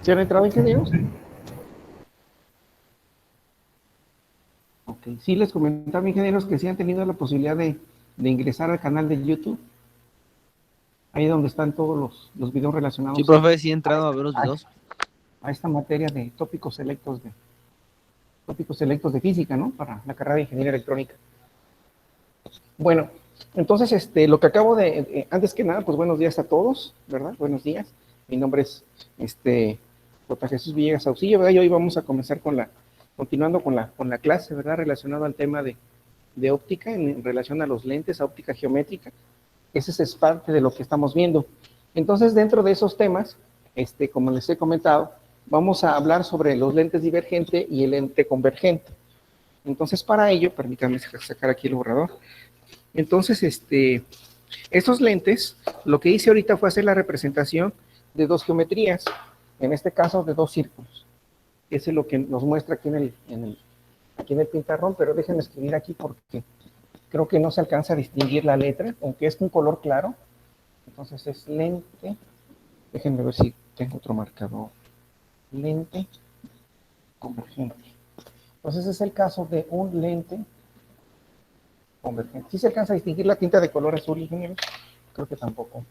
¿Se han entrado, ingenieros? Ok, sí les comentaba, ingenieros, que sí han tenido la posibilidad de ingresar al canal de YouTube, ahí donde están todos los videos Sí, relacionados profe, sí he entrado a ver los videos. a esta materia de tópicos selectos de física, ¿no? Para la carrera de ingeniería electrónica. Bueno, entonces, lo que acabo antes que nada, pues buenos días a todos, ¿verdad? Buenos días. Mi nombre es, J. Jesús Villegas Auxillo, ¿verdad? Y hoy vamos a comenzar continuando con la clase, ¿verdad? Relacionado al tema de óptica, en relación a los lentes, a óptica geométrica. Ese es parte de lo que estamos viendo. Entonces, dentro de esos temas, como les he comentado, vamos a hablar sobre los lentes divergente y el lente convergente. Entonces, para ello, permítanme sacar aquí el borrador. Entonces, estos lentes, lo que hice ahorita fue hacer la representación de dos geometrías, en este caso de dos círculos. Ese es lo que nos muestra aquí aquí en el pintarrón, pero déjenme escribir aquí porque creo que no se alcanza a distinguir la letra, aunque es un color claro. Entonces es lente, déjenme ver si tengo otro marcador, lente convergente. Entonces es el caso de un lente convergente. ¿Sí se alcanza a distinguir la tinta de color azul, ingeniero? Creo que tampoco,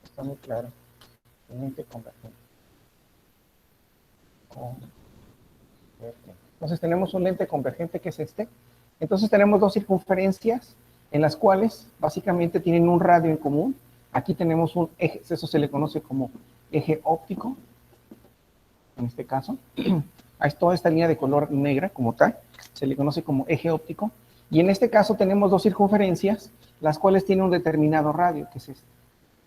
está muy claro. Lente convergente. Entonces tenemos un lente convergente que es este. Entonces tenemos dos circunferencias en las cuales básicamente tienen un radio en común. Aquí tenemos un eje, eso se le conoce como eje óptico, en este caso. A toda esta línea de color negra como tal, se le conoce como eje óptico. Y en este caso tenemos dos circunferencias, las cuales tienen un determinado radio, que es este.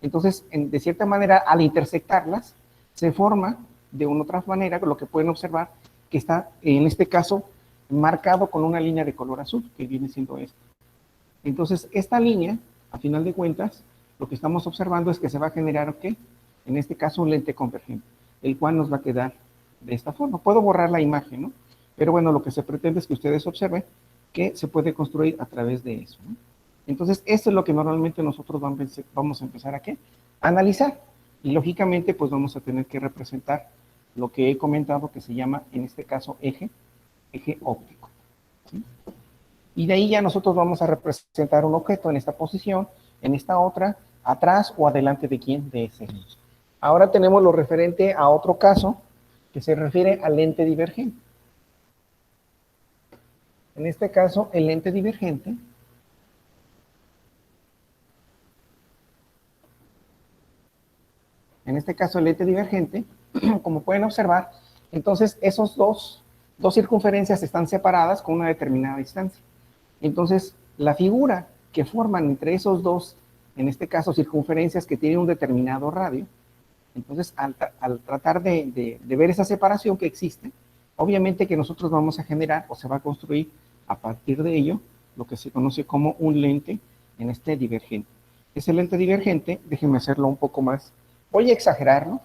Entonces, de cierta manera, al intersectarlas, se forma de una otra manera, lo que pueden observar, que está, en este caso, marcado con una línea de color azul, que viene siendo esta. Entonces, esta línea, a final de cuentas, lo que estamos observando es que se va a generar, ¿qué? En este caso, un lente convergente, el cual nos va a quedar de esta forma. Puedo borrar la imagen, ¿no? Pero bueno, lo que se pretende es que ustedes observen que se puede construir a través de eso, ¿no? Entonces, esto es lo que normalmente nosotros vamos a empezar a analizar. Y lógicamente, pues vamos a tener que representar lo que he comentado que se llama, en este caso, eje óptico, ¿sí? Y de ahí ya nosotros vamos a representar un objeto en esta posición, en esta otra, atrás o adelante de quién, de ese. Ahora tenemos lo referente a otro caso que se refiere al lente divergente. En este caso, el lente divergente como pueden observar, entonces esos dos circunferencias están separadas con una determinada distancia. Entonces, la figura que forman entre esos dos, en este caso circunferencias que tienen un determinado radio, entonces al tratar de ver esa separación que existe, obviamente que nosotros vamos a generar o se va a construir a partir de ello lo que se conoce como un lente en este divergente. Ese lente divergente, déjenme hacerlo un poco más, voy a exagerarlo,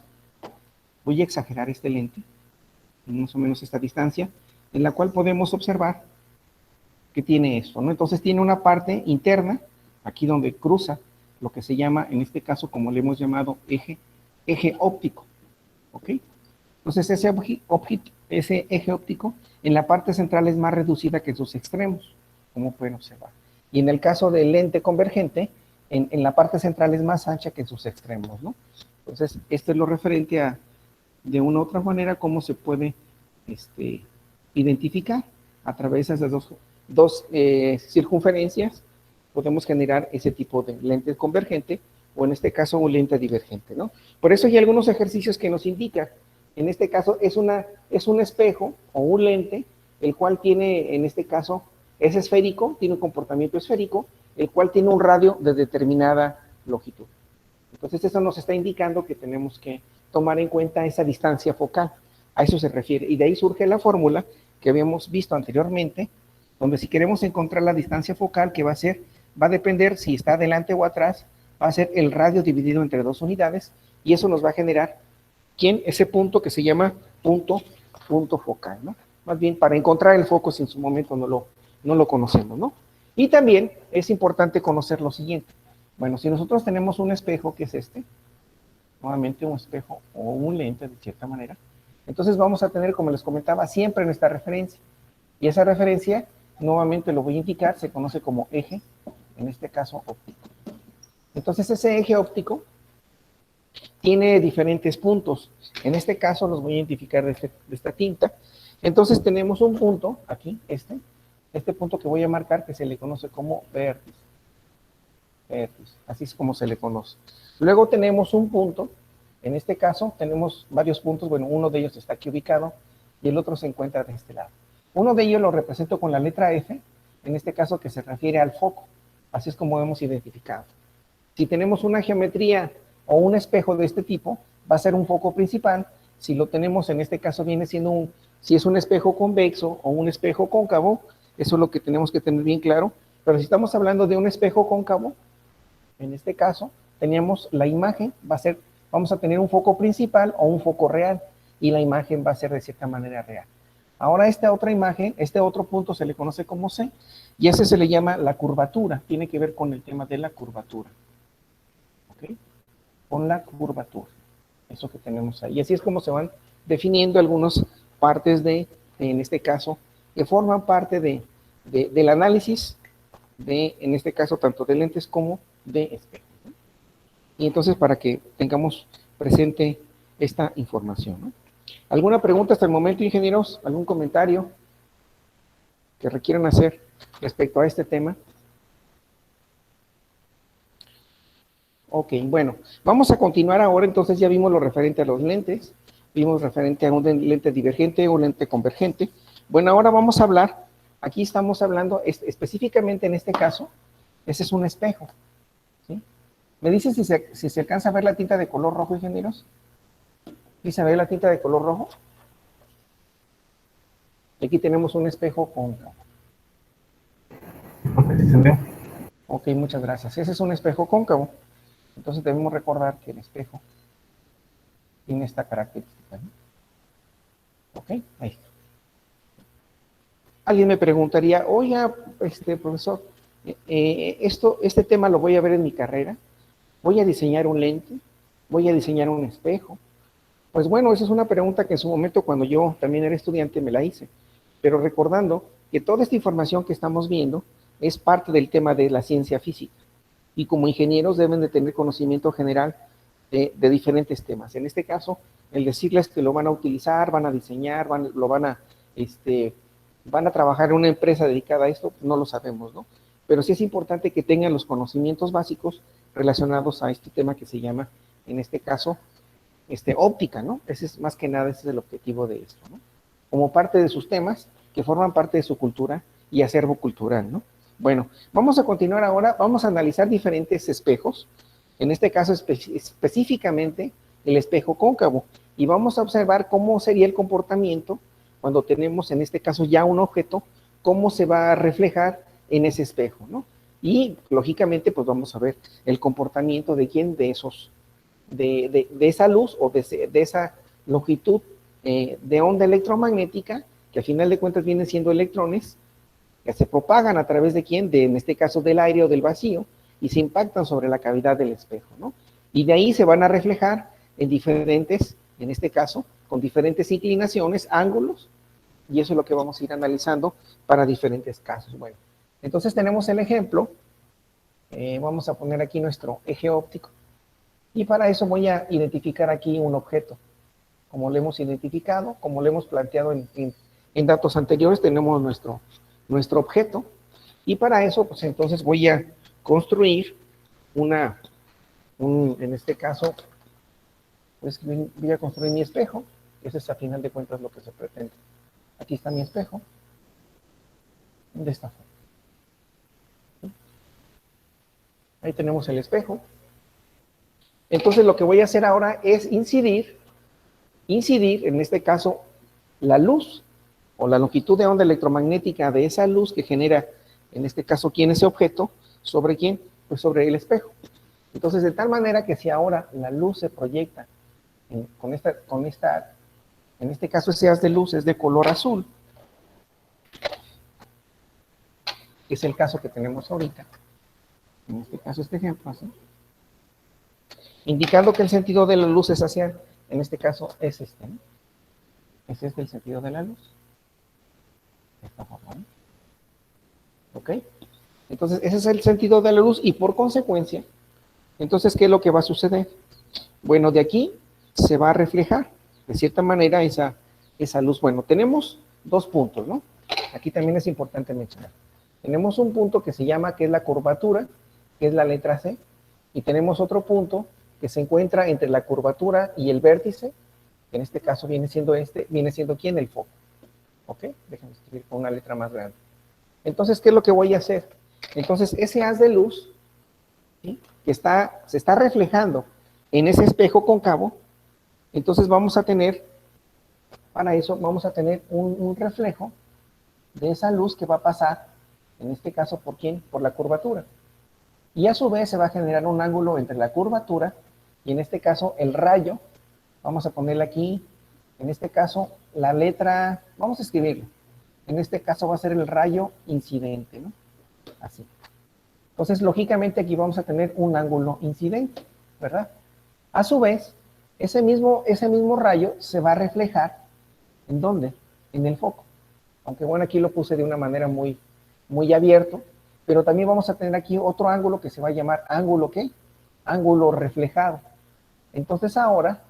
voy a exagerar este lente, más o menos esta distancia, en la cual podemos observar que tiene esto, ¿no? Entonces tiene una parte interna, aquí donde cruza lo que se llama, en este caso, como le hemos llamado, eje óptico, ¿ok? Entonces ese eje óptico en la parte central es más reducida que en sus extremos, como pueden observar. Y en el caso del lente convergente, en la parte central es más ancha que en sus extremos, ¿no? Entonces, esto es lo referente a, de una u otra manera, cómo se puede identificar a través de esas dos circunferencias, podemos generar ese tipo de lente convergente, o en este caso un lente divergente, ¿no? Por eso hay algunos ejercicios que nos indican, en este caso es un espejo o un lente, el cual tiene, en este caso, es esférico, tiene un comportamiento esférico, el cual tiene un radio de determinada longitud. Entonces eso nos está indicando que tenemos que tomar en cuenta esa distancia focal. A eso se refiere. Y de ahí surge la fórmula que habíamos visto anteriormente, donde si queremos encontrar la distancia focal, que va a depender si está adelante o atrás, va a ser el radio dividido entre dos unidades, y eso nos va a generar ese punto que se llama punto focal, ¿no? Más bien para encontrar el foco si en su momento no lo conocemos, ¿no? Y también es importante conocer lo siguiente. Bueno, si nosotros tenemos un espejo, que es nuevamente un espejo o un lente de cierta manera, Entonces vamos a tener, como les comentaba, siempre nuestra referencia. Y esa referencia, nuevamente lo voy a indicar, se conoce como eje, en este caso óptico. Entonces ese eje óptico tiene diferentes puntos. En este caso los voy a identificar de esta tinta. Entonces tenemos un punto, aquí, este punto que voy a marcar, que se le conoce como vértice. Así es como se le conoce. Luego tenemos un punto, en este caso tenemos varios puntos, bueno, uno de ellos está aquí ubicado y el otro se encuentra de este lado. Uno de ellos lo represento con la letra F, en este caso que se refiere al foco, así es como hemos identificado. Si tenemos una geometría o un espejo de este tipo, va a ser un foco principal. Si lo tenemos, en este caso viene siendo si es un espejo convexo o un espejo cóncavo, eso es lo que tenemos que tener bien claro. Pero si estamos hablando de un espejo cóncavo, en este caso, teníamos la imagen, vamos a tener un foco principal o un foco real, y la imagen va a ser de cierta manera real. Ahora esta otra imagen, este otro punto se le conoce como C, y ese se le llama la curvatura, tiene que ver con el tema de la curvatura. ¿Ok? Con la curvatura, eso que tenemos ahí. Y así es como se van definiendo algunas partes en este caso, que forman parte del análisis en este caso, tanto de lentes como de espejos, ¿no? Y entonces, para que tengamos presente esta información, ¿no? ¿Alguna pregunta hasta el momento, ingenieros? ¿Algún comentario que requieran hacer respecto a este tema? Ok, bueno, vamos a continuar ahora. Entonces ya vimos lo referente a los lentes, vimos referente a un lente divergente o lente convergente. Bueno, ahora vamos a hablar, aquí estamos hablando específicamente en este caso, ese es un espejo, ¿sí? ¿Me dicen si se alcanza a ver la tinta de color rojo, ingenieros? ¿Sí se ve la tinta de color rojo? Aquí tenemos un espejo cóncavo. Ok, muchas gracias. Ese es un espejo cóncavo. Entonces debemos recordar que el espejo tiene esta característica, ¿no? Ok, ahí está. Alguien me preguntaría, oiga, profesor, este tema lo voy a ver en mi carrera, voy a diseñar un lente, voy a diseñar un espejo. Pues bueno, esa es una pregunta que en su momento, cuando yo también era estudiante, me la hice. Pero recordando que toda esta información que estamos viendo es parte del tema de la ciencia física. Y como ingenieros deben de tener conocimiento general de diferentes temas. En este caso, el decirles que lo van a utilizar, van a diseñar, van a trabajar en una empresa dedicada a esto, no lo sabemos, ¿no? Pero sí es importante que tengan los conocimientos básicos relacionados a este tema que se llama, en este caso, óptica, ¿no? Ese es más que nada, ese es el objetivo de esto, ¿no? Como parte de sus temas, que forman parte de su cultura y acervo cultural, ¿no? Bueno, vamos a continuar ahora, vamos a analizar diferentes espejos, en este caso específicamente el espejo cóncavo, y vamos a observar cómo sería el comportamiento cuando tenemos en este caso ya un objeto, cómo se va a reflejar en ese espejo, ¿no? Y lógicamente pues vamos a ver el comportamiento de quién de esos, de esa luz o de esa longitud de onda electromagnética, que al final de cuentas vienen siendo electrones, que se propagan a través de quién, en este caso del aire o del vacío, y se impactan sobre la cavidad del espejo, ¿no? Y de ahí se van a reflejar en diferentes, en este caso, con diferentes inclinaciones, ángulos, y eso es lo que vamos a ir analizando para diferentes casos. Bueno, entonces tenemos el ejemplo, vamos a poner aquí nuestro eje óptico, y para eso voy a identificar aquí un objeto. Como lo hemos identificado, como lo hemos planteado en datos anteriores, tenemos nuestro objeto, y para eso, pues entonces voy a construir en este caso, pues voy a construir mi espejo, que eso es a final de cuentas lo que se pretende. Aquí está mi espejo, de esta forma. Ahí tenemos el espejo. Entonces lo que voy a hacer ahora es incidir, en este caso, la luz o la longitud de onda electromagnética de esa luz que genera, en este caso, ¿quién es ese objeto? ¿Sobre quién? Pues sobre el espejo. Entonces, de tal manera que si ahora la luz se proyecta en este caso ese haz de luz es de color azul, que es el caso que tenemos ahorita, en este caso este ejemplo, así, indicando que el sentido de la luz es hacia, en este caso es este, ¿no? Ese es el sentido de la luz. De esta forma, ¿no? ¿Ok? Entonces, ese es el sentido de la luz y por consecuencia, entonces, ¿qué es lo que va a suceder? Bueno, de aquí se va a reflejar, de cierta manera, esa luz. Bueno, tenemos dos puntos, ¿no? Aquí también es importante mencionar. Tenemos un punto que se llama, que es la curvatura, que es la letra C, y tenemos otro punto que se encuentra entre la curvatura y el vértice, que en este caso viene siendo ¿quién? El foco. ¿Ok? Déjenme escribir con una letra más grande. Entonces, ¿qué es lo que voy a hacer? Entonces, ese haz de luz, ¿sí?, que se está reflejando en ese espejo cóncavo, entonces vamos a tener, para eso, vamos a tener un reflejo de esa luz que va a pasar, en este caso, ¿por quién? Por la curvatura. Y a su vez se va a generar un ángulo entre la curvatura y en este caso el rayo. Vamos a ponerle aquí, en este caso, la letra, vamos a escribirlo. En este caso va a ser el rayo incidente, ¿no? Así. Entonces, lógicamente aquí vamos a tener un ángulo incidente, ¿verdad? A su vez, ese mismo rayo se va a reflejar, ¿en dónde? En el foco. Aunque bueno, aquí lo puse de una manera muy, muy abierto, pero también vamos a tener aquí otro ángulo que se va a llamar ángulo, ¿qué? Ángulo reflejado. Entonces ahora,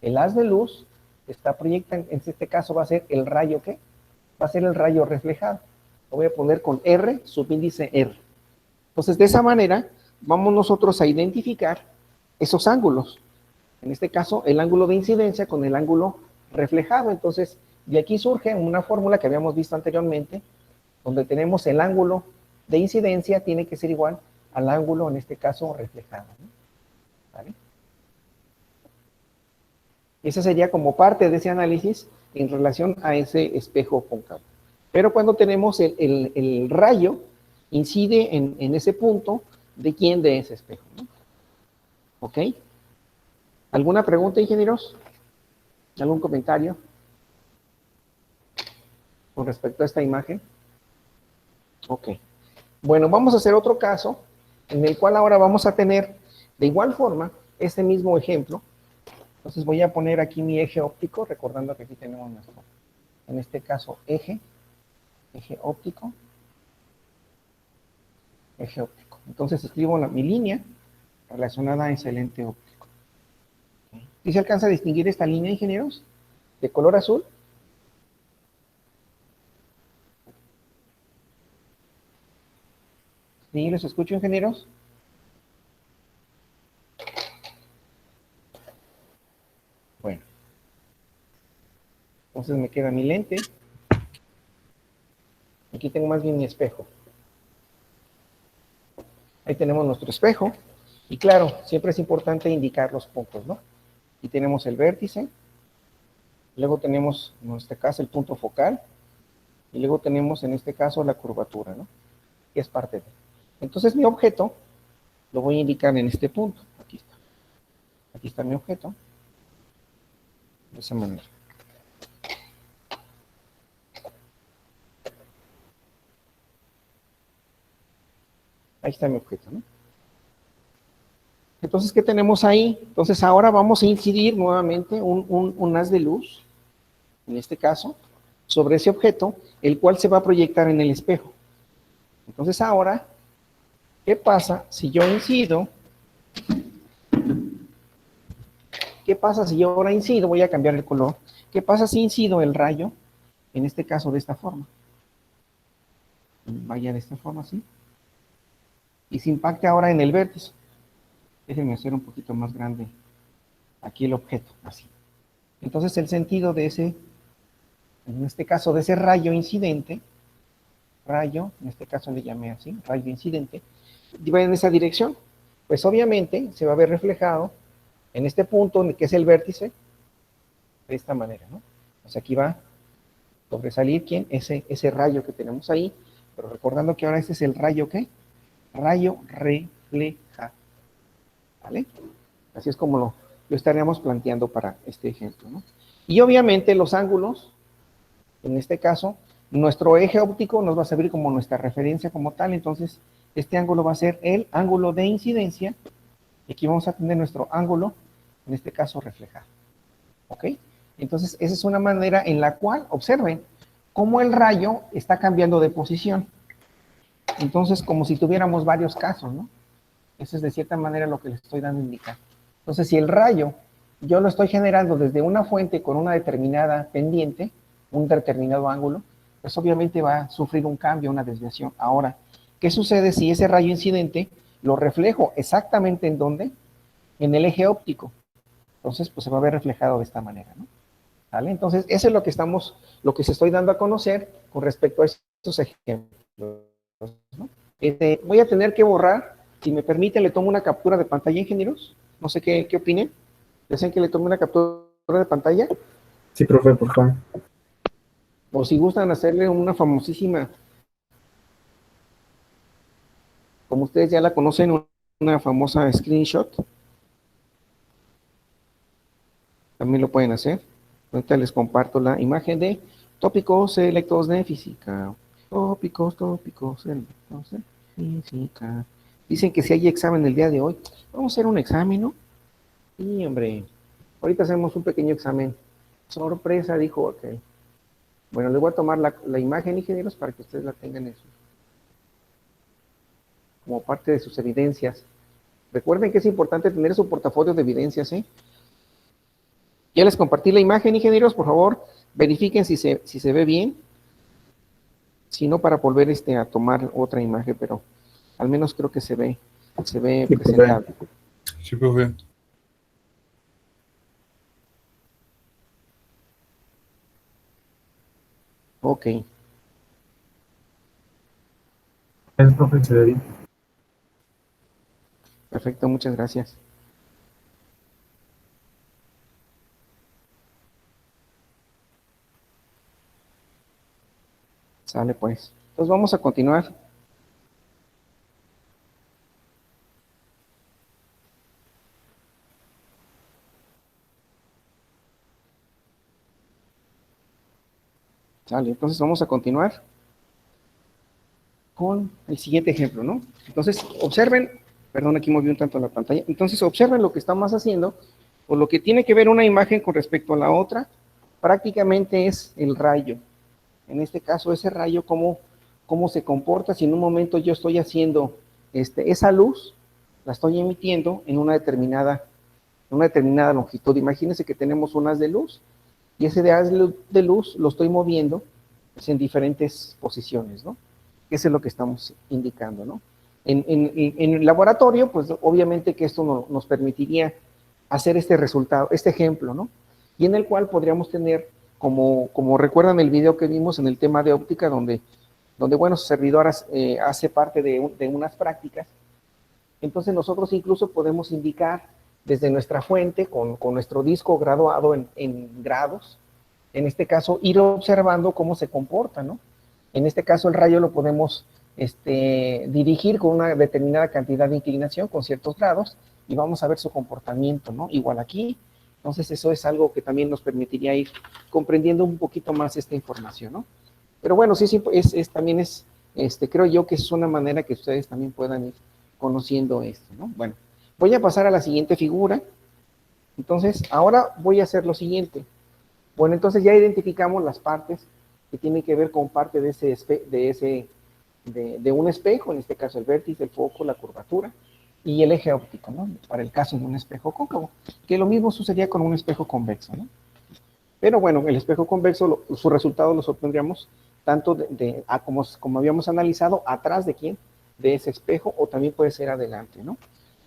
el haz de luz está proyectando, en este caso va a ser el rayo, ¿qué? Va a ser el rayo reflejado. Lo voy a poner con R, subíndice R. Entonces, de esa manera, vamos nosotros a identificar esos ángulos. En este caso, el ángulo de incidencia con el ángulo reflejado. Entonces, de aquí surge una fórmula que habíamos visto anteriormente, donde tenemos el ángulo de incidencia tiene que ser igual al ángulo, en este caso, reflejado, ¿no? ¿Vale? Esa sería como parte de ese análisis en relación a ese espejo cóncavo. Pero cuando tenemos el rayo, incide en ese punto, ¿de quién? De ese espejo, ¿no? ¿Ok? ¿Alguna pregunta, ingenieros? ¿Algún comentario con respecto a esta imagen? Ok. Bueno, vamos a hacer otro caso en el cual ahora vamos a tener de igual forma este mismo ejemplo. Entonces voy a poner aquí mi eje óptico, recordando que aquí tenemos nuestro, en este caso, eje óptico, eje óptico. Entonces escribo mi línea relacionada a ese lente óptico. ¿Sí se alcanza a distinguir esta línea, ingenieros? De color azul. ¿Sí los escucho, ingenieros? Bueno. Entonces me queda mi lente. Aquí tengo más bien mi espejo. Ahí tenemos nuestro espejo. Y claro, siempre es importante indicar los puntos, ¿no? Aquí tenemos el vértice. Luego tenemos, en este caso, el punto focal. Y luego tenemos, en este caso, la curvatura, ¿no? Que es parte de. Entonces mi objeto lo voy a indicar en este punto. Aquí está. Aquí está mi objeto. De esa manera. Ahí está mi objeto, ¿no? Entonces, ¿qué tenemos ahí? Entonces, ahora vamos a incidir nuevamente un haz de luz, en este caso, sobre ese objeto, el cual se va a proyectar en el espejo. Entonces, ahora, ¿qué pasa si yo incido? ¿Qué pasa si yo ahora incido? Voy a cambiar el color. ¿Qué pasa si incido el rayo, en este caso, de esta forma? Vaya de esta forma, ¿sí? Y se impacta ahora en el vértice. Déjenme hacer un poquito más grande aquí el objeto, así. Entonces, el sentido de ese, en este caso, de ese rayo incidente, rayo, en este caso le llamé así, rayo incidente, va en esa dirección. Pues obviamente se va a ver reflejado en este punto, que es el vértice, de esta manera, ¿no? Pues aquí va a sobresalir, ¿quién? Ese rayo que tenemos ahí, pero recordando que ahora este es el rayo, ¿qué? Rayo refleja, ¿vale? Así es como lo estaríamos planteando para este ejemplo, ¿no? Y obviamente los ángulos, en este caso, nuestro eje óptico nos va a servir como nuestra referencia como tal, entonces este ángulo va a ser el ángulo de incidencia, y aquí vamos a tener nuestro ángulo, en este caso reflejado, ¿ok? Entonces, esa es una manera en la cual, observen, cómo el rayo está cambiando de posición. Entonces, como si tuviéramos varios casos, ¿no? Eso es de cierta manera lo que les estoy dando a indicar. Entonces, si el rayo yo lo estoy generando desde una fuente con una determinada pendiente, un determinado ángulo, pues obviamente va a sufrir un cambio, una desviación. Ahora, ¿qué sucede si ese rayo incidente lo reflejo exactamente en dónde? En el eje óptico. Entonces, pues se va a ver reflejado de esta manera, ¿no? ¿Vale? Entonces, eso es lo que se estoy dando a conocer con respecto a estos ejemplos, ¿no? Voy a tener que borrar, si me permite, le tomo una captura de pantalla, ingenieros. No sé qué opinen. ¿Desean que le tome una captura de pantalla? Sí, profe, por favor. O si gustan hacerle una famosísima, como ustedes ya la conocen, una famosa screenshot, también lo pueden hacer. Ahorita les comparto la imagen de tópicos selectos de física. Tópicos selectos de física. Dicen que si hay examen el día de hoy, vamos a hacer un examen, ¿no? Sí, hombre. Ahorita hacemos un pequeño examen. Sorpresa, dijo aquel. Bueno, les voy a tomar la imagen, ingenieros, para que ustedes la tengan en como parte de sus evidencias. Recuerden que es importante tener su portafolio de evidencias, ¿eh? Ya les compartí la imagen, ingenieros, por favor, verifiquen si se ve bien. Si no, para volver a tomar otra imagen, pero al menos creo que se ve Sí, profe. presentable. Sí, profe. Ok, Es profe, se ve bien. perfecto, muchas gracias. Sale pues. Entonces vamos a continuar. Sale, entonces vamos a continuar con el siguiente ejemplo, ¿no? Entonces, observen, perdón, aquí moví un tanto la pantalla. Entonces, observen lo que estamos haciendo, o lo que tiene que ver una imagen con respecto a la otra, prácticamente es el rayo. En este caso, ese rayo, cómo se comporta si en un momento yo estoy haciendo esa luz, la estoy emitiendo en una determinada longitud. Imagínense que tenemos un haz de luz, y ese haz de luz lo estoy moviendo pues, en diferentes posiciones, ¿no? Eso es lo que estamos indicando, ¿no? En el laboratorio, pues obviamente que esto nos permitiría hacer este resultado, este ejemplo, ¿no? Y en el cual podríamos tener, como recuerdan el video que vimos en el tema de óptica, donde bueno, su servidor hace parte de unas prácticas, entonces nosotros incluso podemos indicar desde nuestra fuente, con nuestro disco graduado en grados, en este caso, ir observando cómo se comporta, ¿no? En este caso, el rayo lo podemos dirigir con una determinada cantidad de inclinación, con ciertos grados, y vamos a ver su comportamiento, ¿no? Igual aquí. Entonces, eso es algo que también nos permitiría ir comprendiendo un poquito más esta información, ¿no? Pero bueno, sí, también creo yo que es una manera que ustedes también puedan ir conociendo esto, ¿no? Bueno, voy a pasar a la siguiente figura. Entonces, ahora voy a hacer lo siguiente. Bueno, entonces ya identificamos las partes que tienen que ver con parte de un espejo, en este caso el vértice, el foco, la curvatura y el eje óptico, ¿no? Para el caso de un espejo cóncavo, que lo mismo sucedía con un espejo convexo, ¿no? Pero bueno, el espejo convexo, sus resultados los obtendríamos tanto como habíamos analizado, atrás de quién, de ese espejo, o también puede ser adelante, ¿no?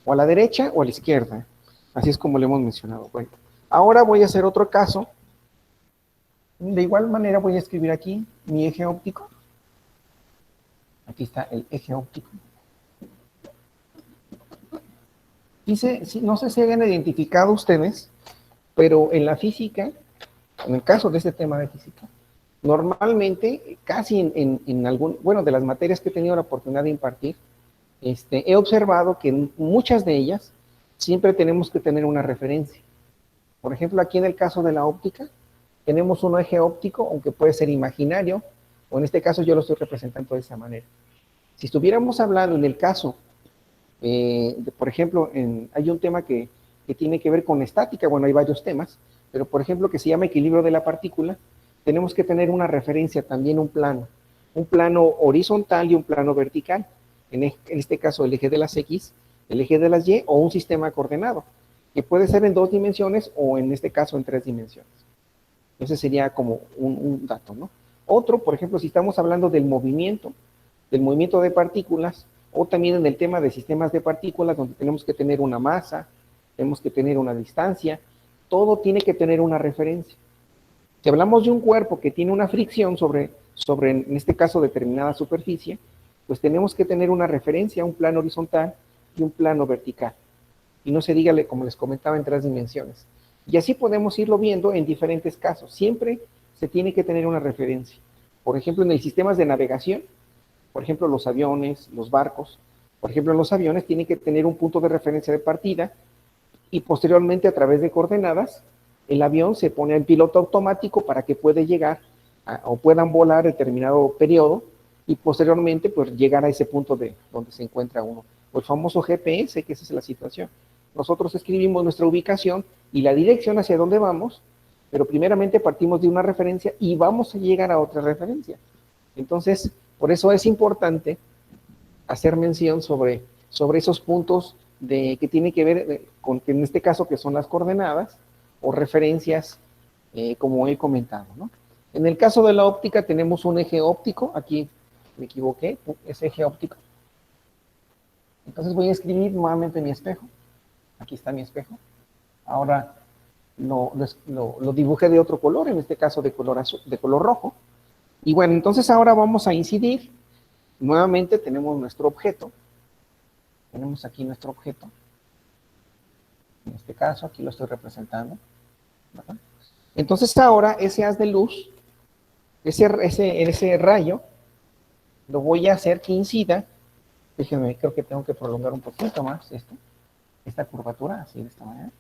O a la derecha o a la izquierda, así es como lo hemos mencionado. Bueno, ahora voy a hacer otro caso. De igual manera voy a escribir aquí mi eje óptico. Aquí está el eje óptico. Dice, no sé si hayan identificado ustedes, pero en la física, en el caso de este tema de física, normalmente, casi en algún, bueno, de las materias que he tenido la oportunidad de impartir, he observado que en muchas de ellas siempre tenemos que tener una referencia. Por ejemplo, aquí en el caso de la óptica, tenemos un eje óptico, aunque puede ser imaginario, o en este caso yo lo estoy representando de esa manera. Si estuviéramos hablando en el caso, por ejemplo, hay un tema que tiene que ver con estática, bueno, hay varios temas, pero por ejemplo que se llama equilibrio de la partícula, tenemos que tener una referencia también, un plano horizontal y un plano vertical, en este caso el eje de las X, el eje de las Y o un sistema coordenado, que puede ser en 2 dimensiones o en este caso en 3 dimensiones. Ese sería como un dato, ¿no? Otro, por ejemplo, si estamos hablando del movimiento de partículas, o también en el tema de sistemas de partículas, donde tenemos que tener una masa, tenemos que tener una distancia, todo tiene que tener una referencia. Si hablamos de un cuerpo que tiene una fricción sobre en este caso, determinada superficie, pues tenemos que tener una referencia, un plano horizontal y un plano vertical. Y no se diga, como les comentaba, en 3 dimensiones. Y así podemos irlo viendo en diferentes casos. Siempre se tiene que tener una referencia. Por ejemplo, en el sistemas de navegación, por ejemplo, los aviones, los barcos, por ejemplo, en los aviones tienen que tener un punto de referencia de partida y posteriormente a través de coordenadas, el avión se pone en piloto automático para que pueda llegar o puedan volar determinado periodo y posteriormente pues llegar a ese punto de donde se encuentra uno. O el famoso GPS, que esa es la situación. Nosotros escribimos nuestra ubicación y la dirección hacia dónde vamos, pero primeramente partimos de una referencia y vamos a llegar a otra referencia. Entonces, por eso es importante hacer mención sobre esos puntos que tiene que ver con, en este caso, que son las coordenadas o referencias, como he comentado, ¿no? En el caso de la óptica tenemos un eje óptico, aquí me equivoqué, es eje óptico. Entonces voy a escribir nuevamente mi espejo. Aquí está mi espejo. Ahora lo dibujé de otro color, en este caso de color azul, de color rojo. Y bueno, entonces ahora vamos a incidir. Nuevamente tenemos nuestro objeto. Tenemos aquí nuestro objeto. En este caso, aquí lo estoy representando, ¿verdad? Entonces ahora ese haz de luz, ese rayo, lo voy a hacer que incida. Déjenme, creo que tengo que prolongar un poquito más esta curvatura, así de esta manera.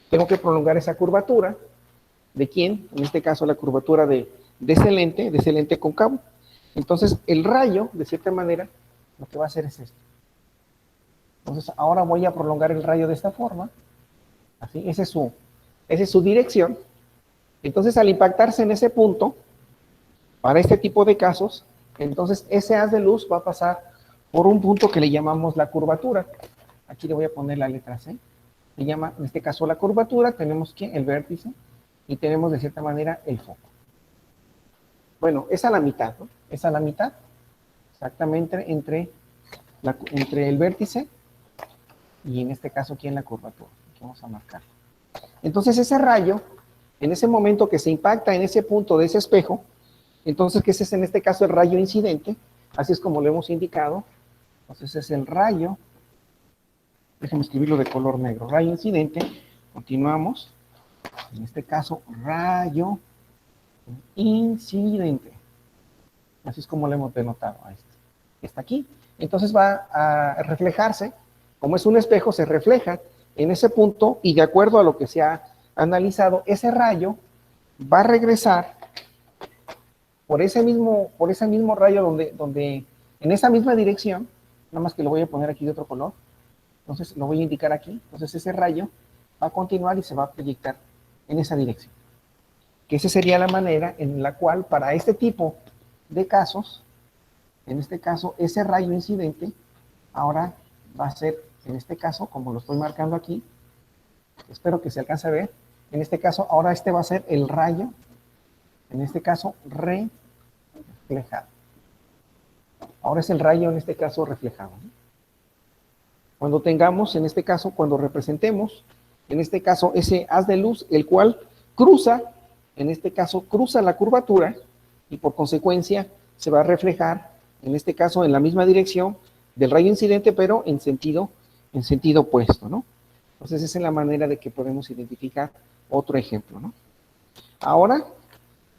Tengo que prolongar esa curvatura. ¿De quién? En este caso la curvatura de ese lente cóncavo. Entonces el rayo, de cierta manera, lo que va a hacer es esto. Entonces ahora voy a prolongar el rayo de esta forma. Así, esa es su dirección. Entonces al impactarse en ese punto, para este tipo de casos, entonces ese haz de luz va a pasar por un punto que le llamamos la curvatura. Aquí le voy a poner la letra C. Se llama, en este caso, la curvatura. Tenemos que el vértice y tenemos de cierta manera el foco. Bueno, es a la mitad, ¿no? Es a la mitad, exactamente entre el vértice y en este caso aquí en la curvatura. Aquí vamos a marcar. Entonces ese rayo, en ese momento que se impacta en ese punto de ese espejo, entonces que ese es en este caso el rayo incidente, así es como lo hemos indicado. Entonces es el rayo, déjenme escribirlo de color negro, rayo incidente. Continuamos, en este caso rayo incidente, así es como lo hemos denotado a este. Está aquí. Entonces va a reflejarse, como es un espejo, se refleja en ese punto y de acuerdo a lo que se ha analizado, ese rayo va a regresar por ese mismo rayo donde en esa misma dirección, nada más que lo voy a poner aquí de otro color, entonces lo voy a indicar aquí, entonces ese rayo va a continuar y se va a proyectar en esa dirección. Que esa sería la manera en la cual para este tipo de casos, en este caso ese rayo incidente, ahora va a ser, en este caso, como lo estoy marcando aquí, espero que se alcance a ver, en este caso ahora este va a ser el rayo, en este caso reflejado. Ahora es el rayo, en este caso, reflejado, ¿no? Cuando tengamos, en este caso, cuando representemos, en este caso, ese haz de luz, el cual cruza, en este caso, cruza la curvatura y por consecuencia se va a reflejar, en este caso, en la misma dirección del rayo incidente, pero en sentido opuesto, ¿no? Entonces, esa es la manera de que podemos identificar otro ejemplo, ¿no? Ahora,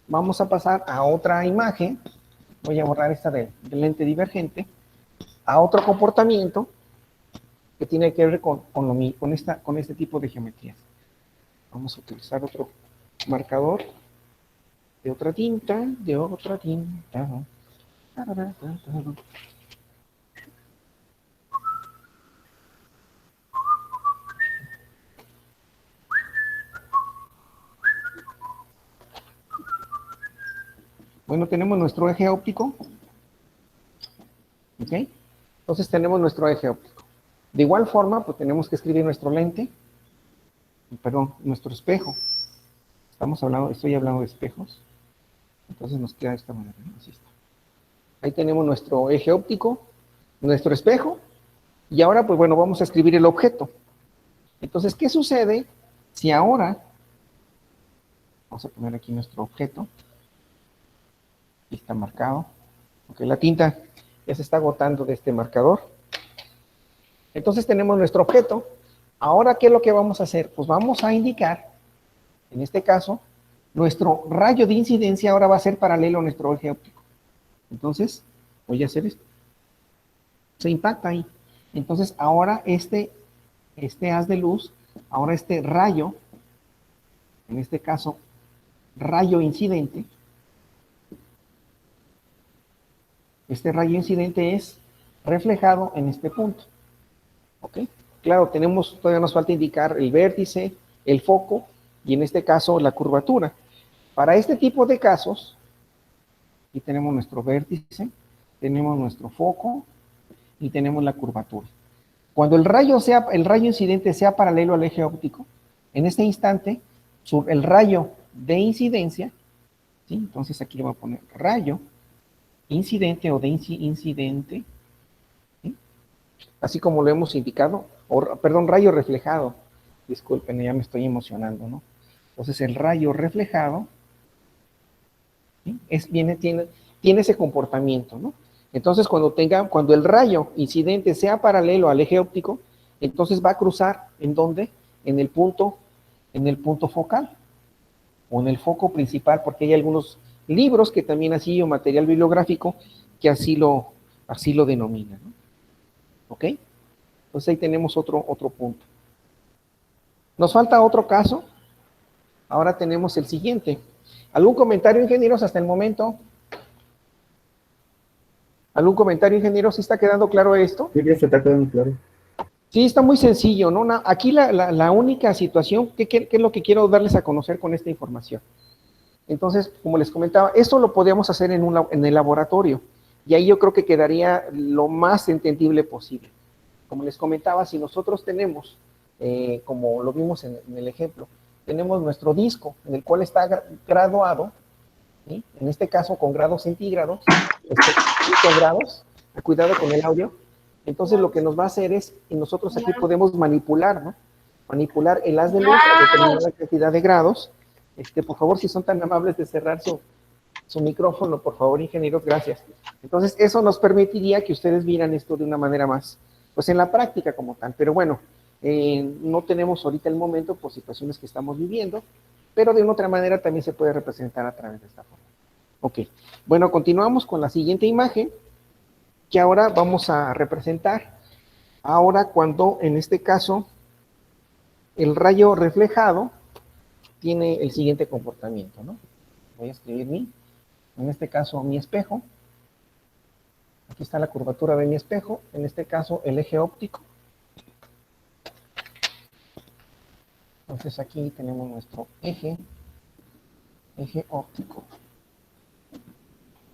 vamos a pasar a otra imagen. Voy a borrar esta del lente divergente, a otro comportamiento que tiene que ver con este tipo de geometrías. Vamos a utilizar otro marcador de otra tinta, Bueno, tenemos nuestro eje óptico. ¿Ok? Entonces tenemos nuestro eje óptico. De igual forma, pues tenemos que escribir nuestro lente, perdón, nuestro espejo. Estoy hablando de espejos. Entonces nos queda de esta manera, ¿no? Así está. Ahí tenemos nuestro eje óptico, nuestro espejo, y ahora, pues bueno, vamos a escribir el objeto. Entonces, ¿qué sucede si ahora, vamos a poner aquí nuestro objeto, aquí está marcado, ok, la tinta ya se está agotando de este marcador. Entonces tenemos nuestro objeto. Ahora, ¿qué es lo que vamos a hacer? Pues vamos a indicar, en este caso, nuestro rayo de incidencia ahora va a ser paralelo a nuestro eje óptico. Entonces, voy a hacer esto. Se impacta ahí. Entonces, ahora este haz de luz, ahora este rayo, en este caso, rayo incidente, este rayo incidente es reflejado en este punto. ¿Ok? Claro, todavía nos falta indicar el vértice, el foco, y en este caso, la curvatura. Para este tipo de casos, aquí tenemos nuestro vértice, tenemos nuestro foco, y tenemos la curvatura. Cuando el rayo incidente sea paralelo al eje óptico, en este instante, el rayo de incidencia, ¿sí? Entonces aquí le voy a poner rayo incidente o de incidente, ¿sí? Así como lo hemos indicado, perdón, rayo reflejado, disculpen, ya me estoy emocionando, ¿no? Entonces el rayo reflejado, ¿sí? Tiene ese comportamiento, ¿no? Entonces cuando el rayo incidente sea paralelo al eje óptico, entonces va a cruzar, ¿en dónde? En el punto focal, o en el foco principal, porque hay algunos libros que también así, o material bibliográfico, que así lo denominan, ¿no? ¿Ok? Entonces ahí tenemos otro punto. Nos falta otro caso. Ahora tenemos el siguiente. ¿Algún comentario, ingenieros, hasta el momento? ¿Algún comentario, ingenieros? ¿Sí está quedando claro esto? Sí, ya se está quedando claro. Sí, está muy sencillo, ¿no? Aquí la única situación, ¿qué es lo que quiero darles a conocer con esta información? Entonces, como les comentaba, esto lo podíamos hacer en el laboratorio, y ahí yo creo que quedaría lo más entendible posible. Como les comentaba, si nosotros tenemos, como lo vimos en el ejemplo, tenemos nuestro disco, en el cual está graduado, ¿sí? En este caso con grados centígrados, 5 grados, cuidado con el audio. Entonces lo que nos va a hacer es, y nosotros aquí podemos manipular, ¿no? Manipular el haz de luz a determinada cantidad de grados. Por favor, si son tan amables de cerrar su micrófono, por favor, ingenieros, gracias. Entonces eso nos permitiría que ustedes vieran esto de una manera más, pues en la práctica como tal. Pero bueno, no tenemos ahorita el momento por situaciones que estamos viviendo, pero de una otra manera también se puede representar a través de esta forma. Ok, bueno, continuamos con la siguiente imagen, que ahora vamos a representar, ahora cuando en este caso el rayo reflejado tiene el siguiente comportamiento, ¿no? Voy a escribir en este caso mi espejo, aquí está la curvatura de mi espejo, en este caso el eje óptico. Entonces aquí tenemos nuestro eje óptico.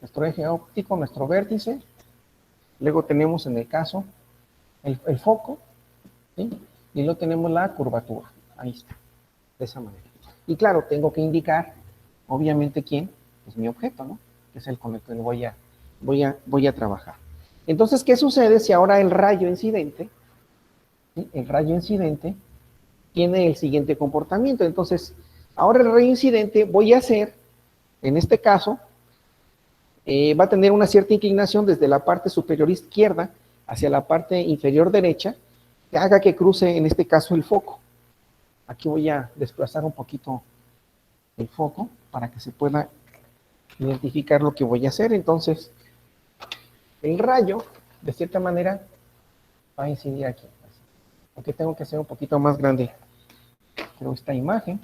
Nuestro eje óptico, nuestro vértice. Luego tenemos en el caso el foco, ¿sí? Y luego tenemos la curvatura. Ahí está, de esa manera. Y claro, tengo que indicar, obviamente, quién es mi objeto, ¿no? Que es el con el que voy a trabajar. Entonces, ¿qué sucede si ahora el rayo incidente, ¿sí? El rayo incidente tiene el siguiente comportamiento? Entonces, ahora el rayo incidente voy a hacer, en este caso, va a tener una cierta inclinación desde la parte superior izquierda hacia la parte inferior derecha, que haga que cruce, en este caso, el foco. Aquí voy a desplazar un poquito el foco para que se pueda identificar lo que voy a hacer. Entonces, el rayo, de cierta manera, va a incidir aquí. Porque tengo que hacer un poquito más grande, creo, esta imagen.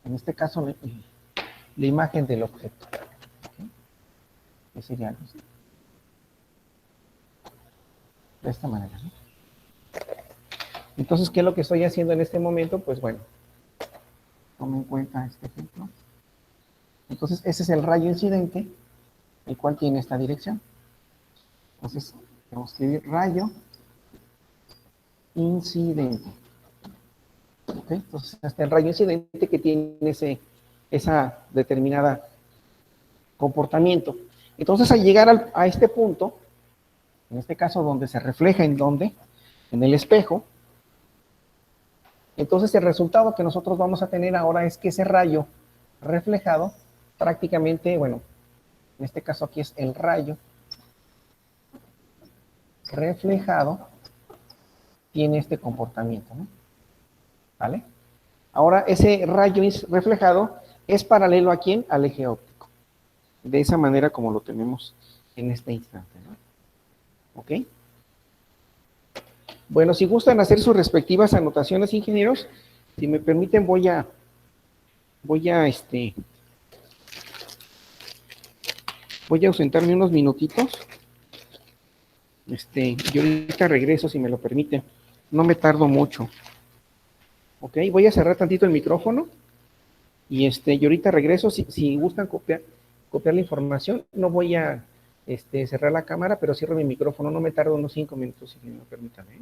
En este caso, la imagen del objeto. ¿Okay? Que sería de esta manera, ¿no? Entonces, ¿qué es lo que estoy haciendo en este momento? Pues bueno, tomen en cuenta este ejemplo. Entonces, ese es el rayo incidente, el cual tiene esta dirección. Entonces, vamos a escribir rayo incidente. ¿Ok? Entonces, este el rayo incidente que tiene esa determinada comportamiento. Entonces, al llegar a este punto, en este caso donde se refleja en donde, en el espejo, entonces el resultado que nosotros vamos a tener ahora es que ese rayo reflejado prácticamente, bueno, en este caso aquí es el rayo reflejado, tiene este comportamiento, ¿no? ¿Vale? Ahora ese rayo reflejado es paralelo a quién? Al eje óptico. De esa manera como lo tenemos en este instante, ¿no? ¿Ok? Bueno, si gustan hacer sus respectivas anotaciones, ingenieros, si me permiten voy a ausentarme unos minutitos. Yo ahorita regreso si me lo permiten. No me tardo mucho. Ok, voy a cerrar tantito el micrófono y ahorita regreso. Si gustan copiar la información, no voy a cerrar la cámara, pero cierro mi micrófono. No me tardo unos 5 minutos, si me lo permiten. ¿Eh?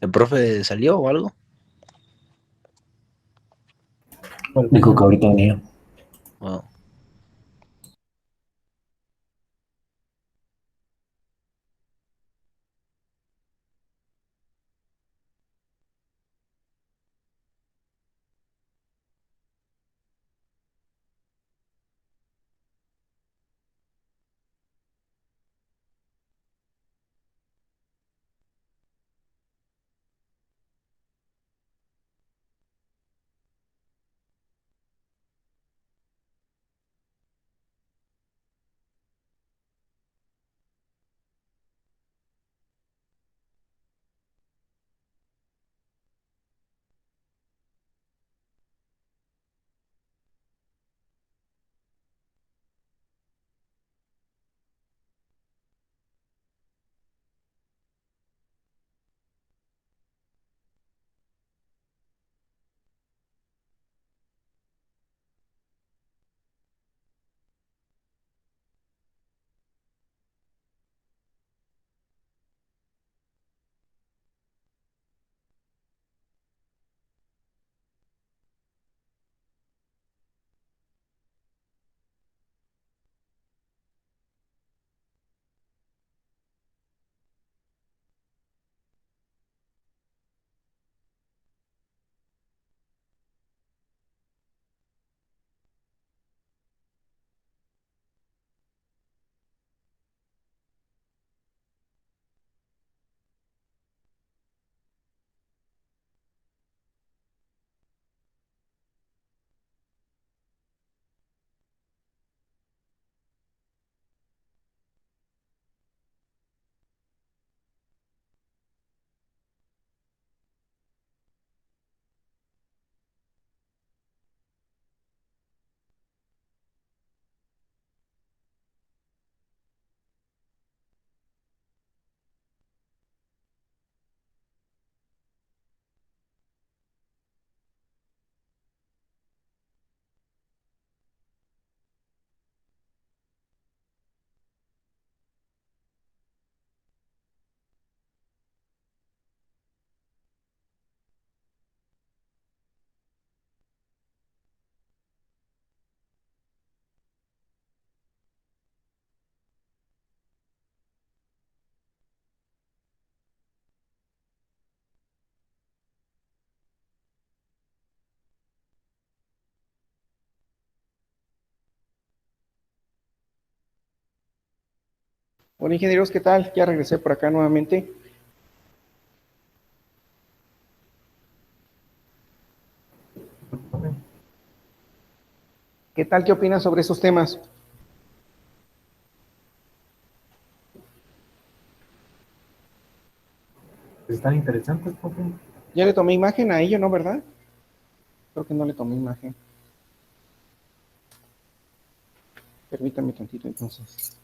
¿El profe salió o algo? Dijo que ahorita venía. Oh. Hola ingenieros, ¿qué tal? Ya regresé por acá nuevamente. ¿Qué tal? ¿Qué opinas sobre esos temas? Están interesantes, profe. Ya le tomé imagen a ello, ¿no? ¿Verdad? Creo que no le tomé imagen. Permítame tantito entonces.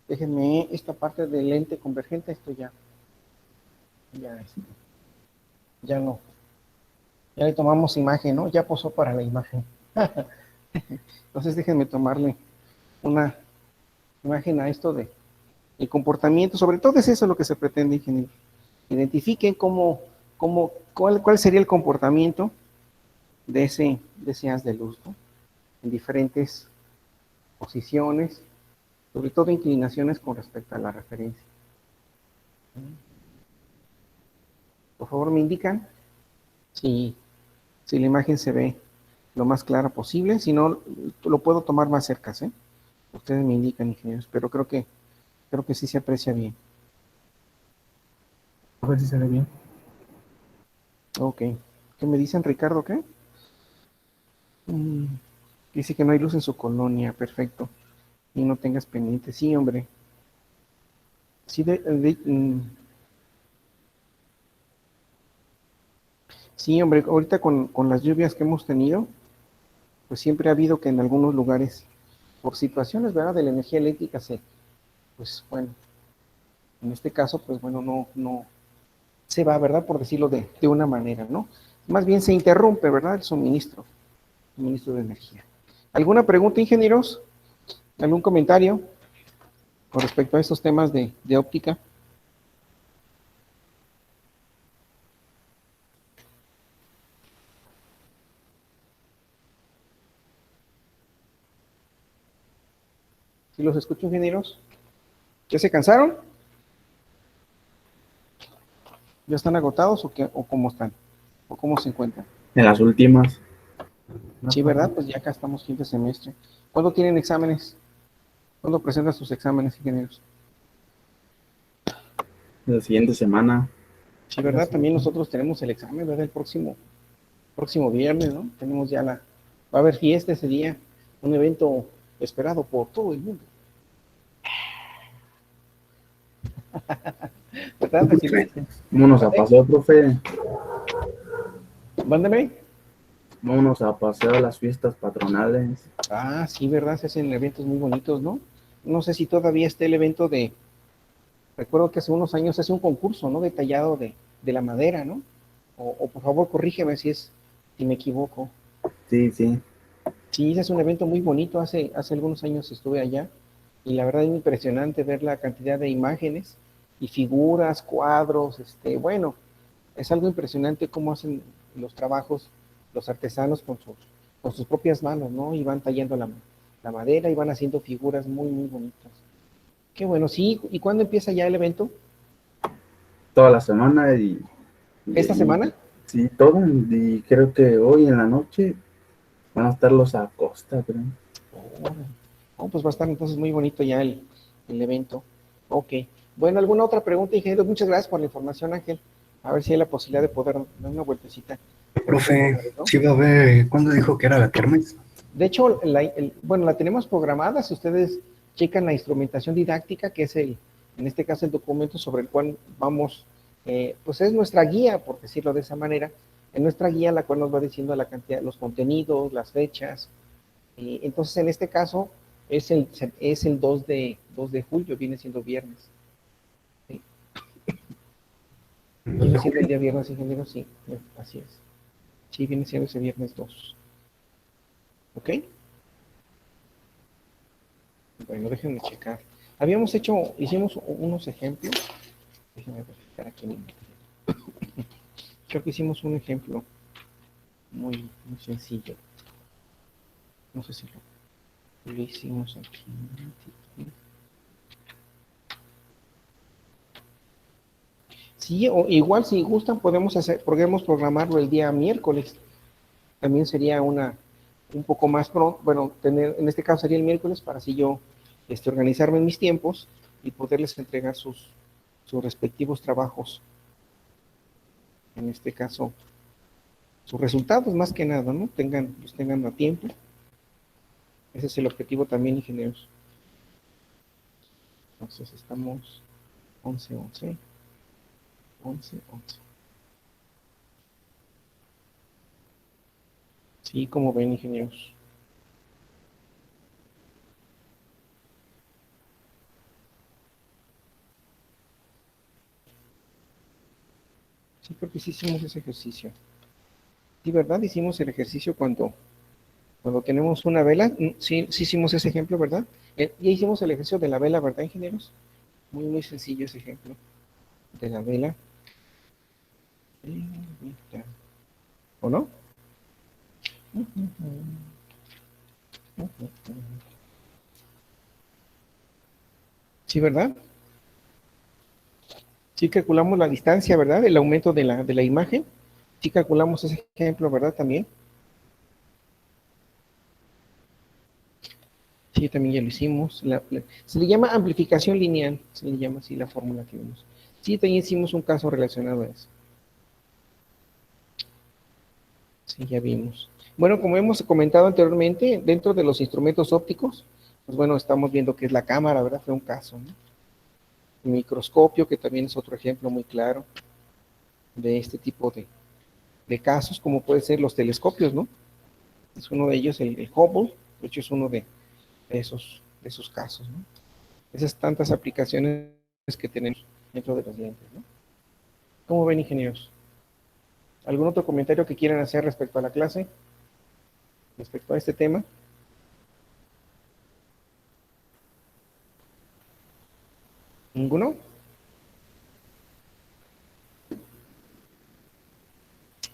Déjenme esta parte del lente convergente, esto ya no. Ya le tomamos imagen, ¿no? Ya posó para la imagen. Entonces déjenme tomarle una imagen a esto de el comportamiento, sobre todo es eso lo que se pretende, ingeniero. Identifiquen cuál sería el comportamiento de ese haz de luz, ¿no? En diferentes posiciones, sobre todo inclinaciones con respecto a la referencia. Por favor, me indican si, si la imagen se ve lo más clara posible, si no, lo puedo tomar más cerca, ¿sí? Ustedes me indican, ingenieros, pero creo que sí se aprecia bien. A ver si se ve bien. Ok. ¿Qué me dicen, Ricardo? ¿Qué? Mm, dice que no hay luz en su colonia, perfecto. Y no tengas pendiente. Sí, hombre. Sí, sí, hombre, ahorita con las lluvias que hemos tenido, pues siempre ha habido que en algunos lugares, por situaciones, ¿verdad? De la energía eléctrica, pues bueno, en este caso, pues bueno, no se va, ¿verdad? Por decirlo de una manera, ¿no? Más bien se interrumpe, ¿verdad? El suministro de energía. ¿Alguna pregunta, ingenieros? ¿Algún comentario con respecto a estos temas de óptica? ¿Sí los escucho, ingenieros? ¿Ya se cansaron? ¿Ya están agotados o qué, o cómo están? ¿O cómo se encuentran? En las últimas. No, Sí, profe. ¿verdad? Pues ya acá estamos fin de semestre. ¿Cuándo tienen exámenes? ¿Cuándo presentan sus exámenes, ingenieros? La siguiente semana. Sí, ¿verdad? También nosotros tenemos el examen, ¿verdad? El próximo viernes, ¿no? Tenemos ya va a haber fiesta ese día, un evento esperado por todo el mundo. Sí, ¿Verdad? Así le profe. dicen. Vámonos a ¿Vale? pasear, profe. Mándame. Vámonos a pasear a las fiestas patronales. Ah, sí, ¿verdad? Se hacen eventos muy bonitos, ¿no? No sé si todavía está el evento recuerdo que hace unos años se hace un concurso, ¿no? Detallado de la madera, ¿no? O por favor corrígeme si me equivoco. Sí, sí. Sí, ese es un evento muy bonito. Hace algunos años estuve allá y la verdad es impresionante ver la cantidad de imágenes y figuras, cuadros, bueno, es algo impresionante cómo hacen los trabajos los artesanos con sus propias manos, ¿no? Y van tallando la madera y van haciendo figuras muy, muy bonitas. Qué bueno, sí. ¿Y cuándo empieza ya el evento? Toda la semana ¿Esta semana? sí, todo. Y creo que hoy en la noche van a estar los Acosta, creo. Oh, pues va a estar entonces muy bonito ya el evento. Ok. Bueno, ¿alguna otra pregunta, ingeniero? Muchas gracias por la información, Ángel. A ver si hay la posibilidad de poder dar una vueltecita por esos Profe, lugares, ¿no? sí va a ver, ¿cuándo dijo que era la kermés? De hecho, bueno, la tenemos programada. Si ustedes checan la instrumentación didáctica, que es en este caso, el documento sobre el cual vamos, pues es nuestra guía, por decirlo de esa manera, en nuestra guía, la cual nos va diciendo la cantidad, los contenidos, las fechas. Entonces, en este caso, es el 2 de julio, viene siendo viernes. ¿Sí? ¿2 de Viene siendo el julio? día viernes, ingeniero, sí, así es. Sí, viene siendo ese viernes 2. ¿Ok? Bueno, déjenme checar. Hicimos unos ejemplos. Déjenme verificar aquí. Creo que hicimos un ejemplo muy, muy sencillo. No sé si lo hicimos aquí. Sí, o igual si gustan podemos programarlo el día miércoles. También sería un poco más pronto, bueno, en este caso sería el miércoles para así yo organizarme en mis tiempos y poderles entregar sus respectivos trabajos. En este caso, sus resultados más que nada, ¿no? Los tengan a tiempo. Ese es el objetivo también, ingenieros. Entonces estamos 11, 11, 11, 11. Sí, como ven, ingenieros. Sí, creo que sí hicimos ese ejercicio. Sí, ¿verdad? Hicimos el ejercicio cuando tenemos una vela. Sí, sí hicimos ese ejemplo, ¿verdad? Ya hicimos el ejercicio de la vela, ¿verdad, ingenieros? Muy, muy sencillo ese ejemplo de la vela. ¿O no? Sí, ¿verdad? Sí calculamos la distancia, ¿verdad? El aumento de la imagen. Sí calculamos ese ejemplo, ¿verdad? También. Sí, también ya lo hicimos. Se le llama amplificación lineal, se le llama así la fórmula que vimos. Sí, también hicimos un caso relacionado a eso. Sí, ya vimos. Bueno, como hemos comentado anteriormente, dentro de los instrumentos ópticos, pues bueno, estamos viendo que es la cámara, ¿verdad? Fue un caso, ¿no? El microscopio, que también es otro ejemplo muy claro de este tipo de casos, como pueden ser los telescopios, ¿no? Es uno de ellos, el Hubble, de hecho es uno de esos casos, ¿no? Esas tantas aplicaciones que tenemos dentro de los lentes, ¿no? ¿Cómo ven, ingenieros? ¿Algún otro comentario que quieran hacer respecto a la clase? Respecto a este tema. ¿Ninguno?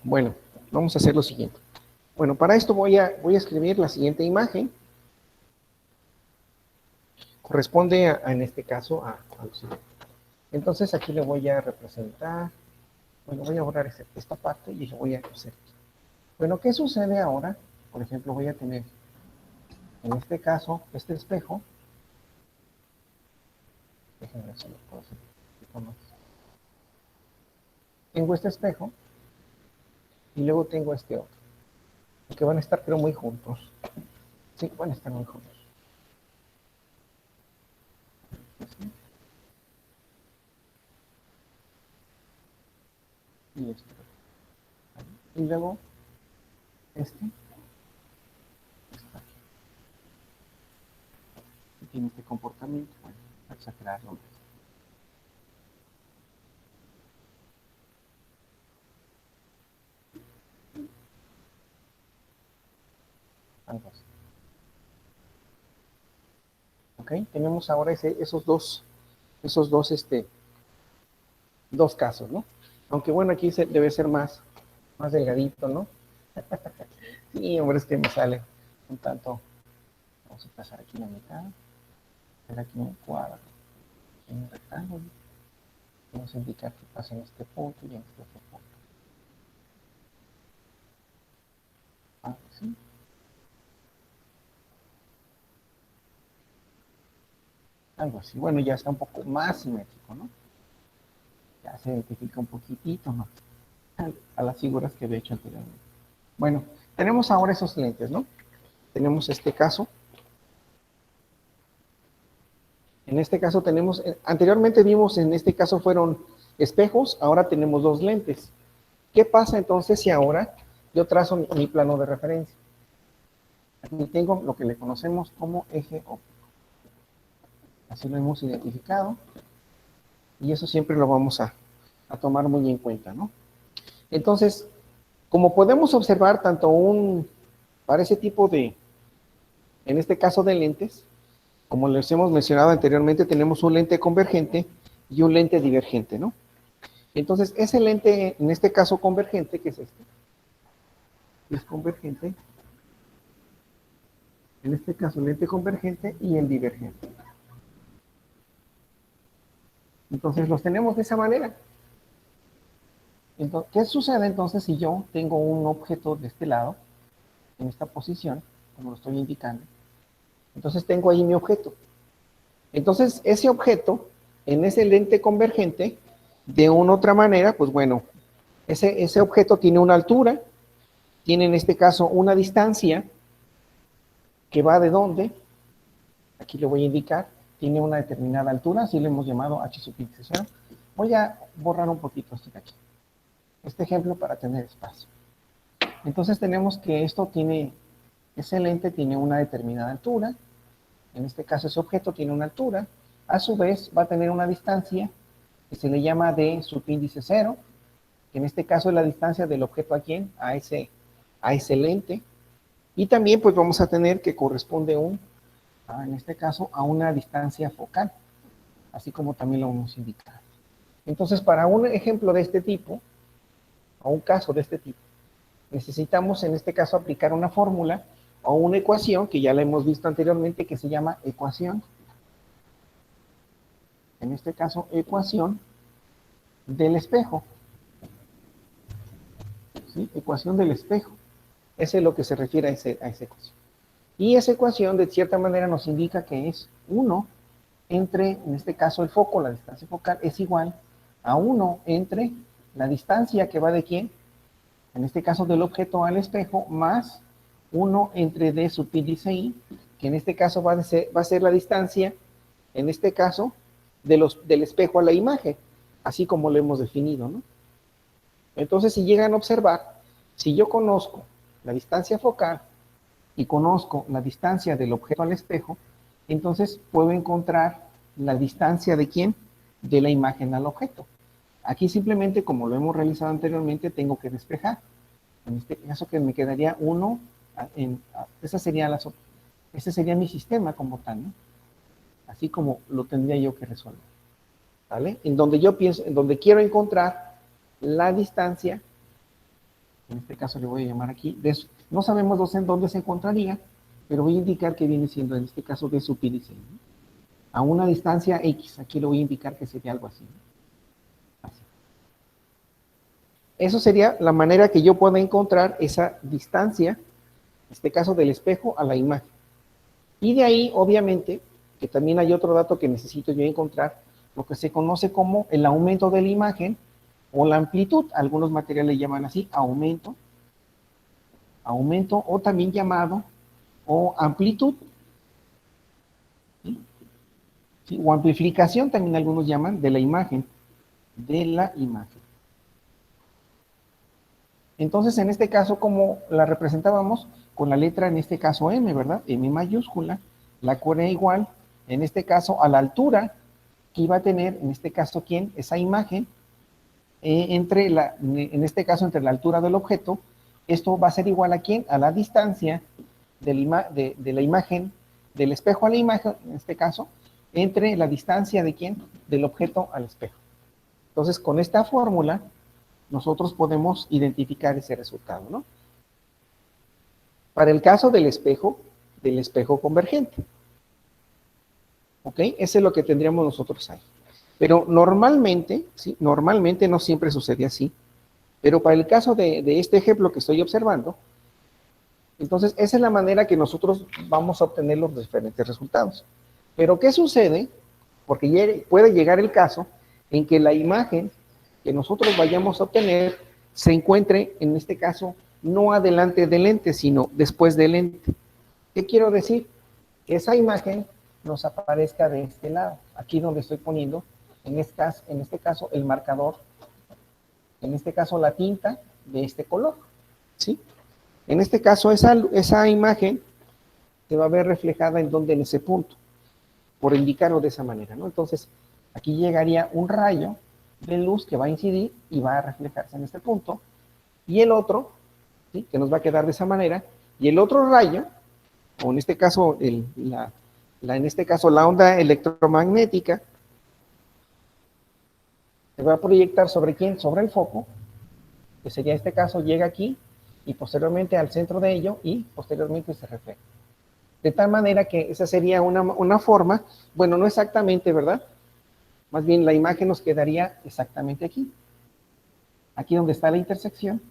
Bueno, vamos a hacer lo siguiente. Bueno, para esto voy a escribir la siguiente imagen. Corresponde en este caso a lo siguiente. Entonces aquí le voy a representar, bueno, voy a borrar esta parte y le voy a hacer. Bueno, ¿qué sucede ahora? Por ejemplo, voy a tener, en este caso, este espejo. Déjenme ver si lo puedo hacer un poquito más. Tengo este espejo y luego tengo este otro, que van a estar pero muy juntos. Sí, van a estar muy juntos. ¿Sí? Y este. Y luego este está aquí. Y tiene este comportamiento. Bueno, vamos a crearlo más. Algo así. Ok, tenemos ahora esos dos, dos casos, ¿no? Aunque bueno, aquí debe ser más delgadito, ¿no? Sí, hombre, es que me sale un tanto. Vamos a pasar aquí la mitad, hacer aquí un cuadro, en un rectángulo. Vamos a indicar que pasa en este punto y en este otro punto. Así. Algo así. Bueno, ya está un poco más simétrico, ¿no? Ya se identifica un poquitito, ¿no? A las figuras que había hecho anteriormente. Bueno, tenemos ahora esos lentes, ¿no? Tenemos este caso. En este caso tenemos, anteriormente vimos, en este caso fueron espejos, ahora tenemos dos lentes. ¿Qué pasa entonces si ahora yo trazo mi plano de referencia? Aquí tengo lo que le conocemos como eje óptico. Así lo hemos identificado y eso siempre lo vamos a tomar muy en cuenta, ¿no? Entonces, como podemos observar, para ese tipo en este caso de lentes, como les hemos mencionado anteriormente, tenemos un lente convergente y un lente divergente, ¿no? Entonces, ese lente, en este caso convergente, que es este, es convergente, en este caso el lente convergente y el divergente. Entonces, los tenemos de esa manera. Entonces, ¿qué sucede entonces si yo tengo un objeto de este lado, en esta posición, como lo estoy indicando? Entonces tengo ahí mi objeto. Entonces, ese objeto, en ese lente convergente, de una u otra manera, pues bueno, ese objeto tiene una altura, tiene en este caso una distancia, que va de dónde, aquí le voy a indicar, tiene una determinada altura, así le hemos llamado h sub índice 0. Voy a borrar un poquito esto de aquí, este ejemplo para tener espacio. Entonces tenemos que esto tiene, ese lente tiene una determinada altura, en este caso ese objeto tiene una altura, a su vez va a tener una distancia que se le llama d subíndice 0, que en este caso es la distancia del objeto a quién, a ese lente, y también pues vamos a tener que corresponde en este caso a una distancia focal, así como también lo vamos a indicar. Entonces para un ejemplo de este tipo, o un caso de este tipo, necesitamos en este caso aplicar una fórmula o una ecuación que ya la hemos visto anteriormente que se llama ecuación. En este caso, ecuación del espejo. ¿Sí? Ecuación del espejo. Ese es lo que se refiere a esa ecuación. Y esa ecuación, de cierta manera, nos indica que es 1 entre, en este caso, el foco, la distancia focal, es igual a 1 entre la distancia que va de quién, en este caso del objeto al espejo, más 1 entre d subíndice i, que en este caso va a ser la distancia, en este caso, del espejo a la imagen, así como lo hemos definido, ¿no? Entonces, si llegan a observar, si yo conozco la distancia focal y conozco la distancia del objeto al espejo, entonces puedo encontrar la distancia de quién, de la imagen al objeto. Aquí simplemente, como lo hemos realizado anteriormente, tengo que despejar. En este caso que me quedaría 1, ese sería mi sistema como tal, ¿no? Así como lo tendría yo que resolver, ¿vale? En donde yo pienso, en donde quiero encontrar la distancia, en este caso le voy a llamar aquí, no sabemos dónde se encontraría, pero voy a indicar que viene siendo, en este caso, de subíndice, ¿no? A una distancia X, aquí le voy a indicar que sería algo así, ¿no? Así. Eso sería la manera que yo pueda encontrar esa distancia, en este caso del espejo a la imagen. Y de ahí, obviamente, que también hay otro dato que necesito yo encontrar, lo que se conoce como el aumento de la imagen o la amplitud. Algunos materiales le llaman así, aumento, o también llamado, o amplitud, ¿sí? ¿Sí? O amplificación también algunos llaman de la imagen, Entonces, en este caso, como la representábamos con la letra, en este caso M, ¿verdad? M mayúscula, la cual era igual, en este caso, a la altura que iba a tener, en este caso, ¿quién? Esa imagen, en este caso, entre la altura del objeto. Esto va a ser igual a ¿quién? A la distancia de la imagen, del espejo a la imagen, en este caso, entre la distancia de ¿quién? Del objeto al espejo. Entonces, con esta fórmula, nosotros podemos identificar ese resultado, ¿no? Para el caso del espejo convergente. ¿Ok? Ese es lo que tendríamos nosotros ahí. Pero normalmente, ¿sí? Normalmente no siempre sucede así. Pero para el caso de este ejemplo que estoy observando, entonces esa es la manera que nosotros vamos a obtener los diferentes resultados. Pero ¿qué sucede? Porque puede llegar el caso en que la imagen que nosotros vayamos a obtener se encuentre, en este caso, no adelante del lente, sino después del lente. ¿Qué quiero decir? Que esa imagen nos aparezca de este lado, aquí donde estoy poniendo, en este caso, el marcador, en este caso, la tinta de este color, ¿sí? En este caso, esa imagen se va a ver reflejada en ese punto, por indicarlo de esa manera, ¿no? Entonces, aquí llegaría un rayo de luz que va a incidir y va a reflejarse en este punto, y el ¿sí? Que nos va a quedar de esa manera, y el otro rayo, o en este caso, la onda electromagnética, se va a proyectar ¿sobre quién? Sobre el foco, que sería este caso, llega aquí, y posteriormente al centro de ello, y posteriormente se refleja. De tal manera que esa sería una forma, bueno, no exactamente, ¿verdad? Más bien la imagen nos quedaría exactamente aquí. Aquí donde está la intersección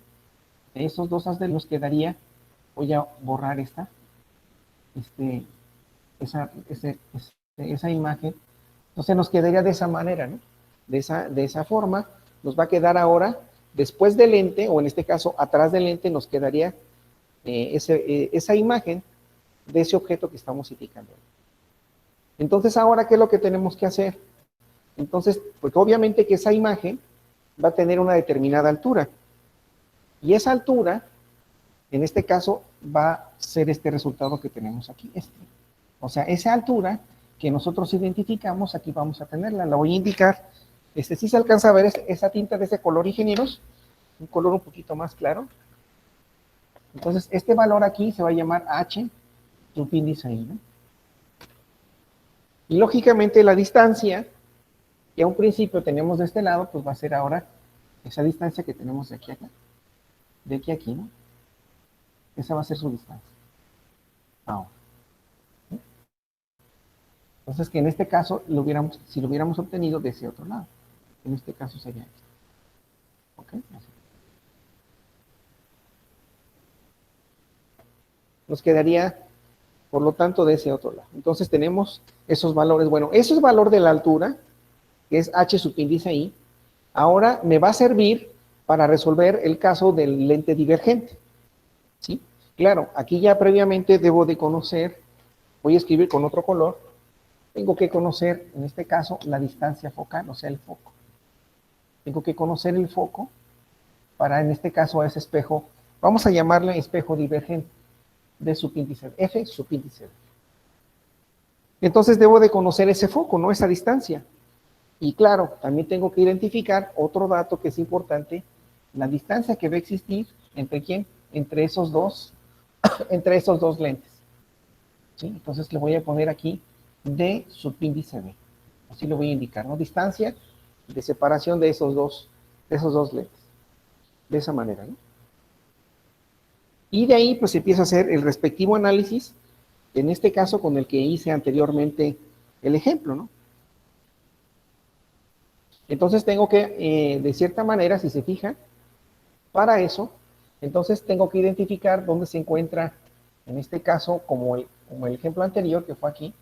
de esos dos haz de luz quedaría, voy a borrar esa esa imagen. Entonces nos quedaría de esa manera, ¿no? De esa forma nos va a quedar ahora, después del lente, o en este caso atrás del lente, nos quedaría esa imagen de ese objeto que estamos indicando. Entonces ahora, ¿qué es lo que tenemos que hacer? Entonces, pues obviamente que esa imagen va a tener una determinada altura. Y esa altura, en este caso, va a ser este resultado que tenemos aquí. O sea, esa altura que nosotros identificamos, aquí vamos a tenerla. La voy a indicar. Sí se alcanza a ver esa tinta de ese color, ingenieros. Un color un poquito más claro. Entonces, este valor aquí se va a llamar H, subíndice I, ¿no? Y lógicamente la distancia, que a un principio tenemos de este lado, pues va a ser ahora esa distancia que tenemos de aquí a acá. De aquí a aquí, ¿no? Esa va a ser su distancia. Ahora. ¿Sí? Entonces, que en este caso, si lo hubiéramos obtenido de ese otro lado. En este caso sería esto. ¿Ok? Así. Nos quedaría, por lo tanto, de ese otro lado. Entonces tenemos esos valores. Bueno, ese es valor de la altura, que es H subíndice I. Ahora me va a servir para resolver el caso del lente divergente. ¿Sí? Claro, aquí ya previamente debo de conocer, voy a escribir con otro color, tengo que conocer, en este caso, la distancia focal, o sea, el foco. Tengo que conocer el foco para, en este caso, a ese espejo, vamos a llamarle espejo divergente de subíndice, F subíndice. Entonces debo de conocer ese foco, no esa distancia. Y claro, también tengo que identificar otro dato que es importante, la distancia que va a existir entre quién, entre esos dos lentes. ¿Sí? Entonces le voy a poner aquí D subíndice B. Así lo voy a indicar, ¿no? Distancia de separación de esos dos lentes. De esa manera, ¿no? Y de ahí pues empieza a hacer el respectivo análisis, en este caso con el que hice anteriormente el ejemplo, ¿no? Entonces tengo que, de cierta manera, si se fija, para eso, entonces tengo que identificar dónde se encuentra, en este caso, como el ejemplo anterior que fue aquí.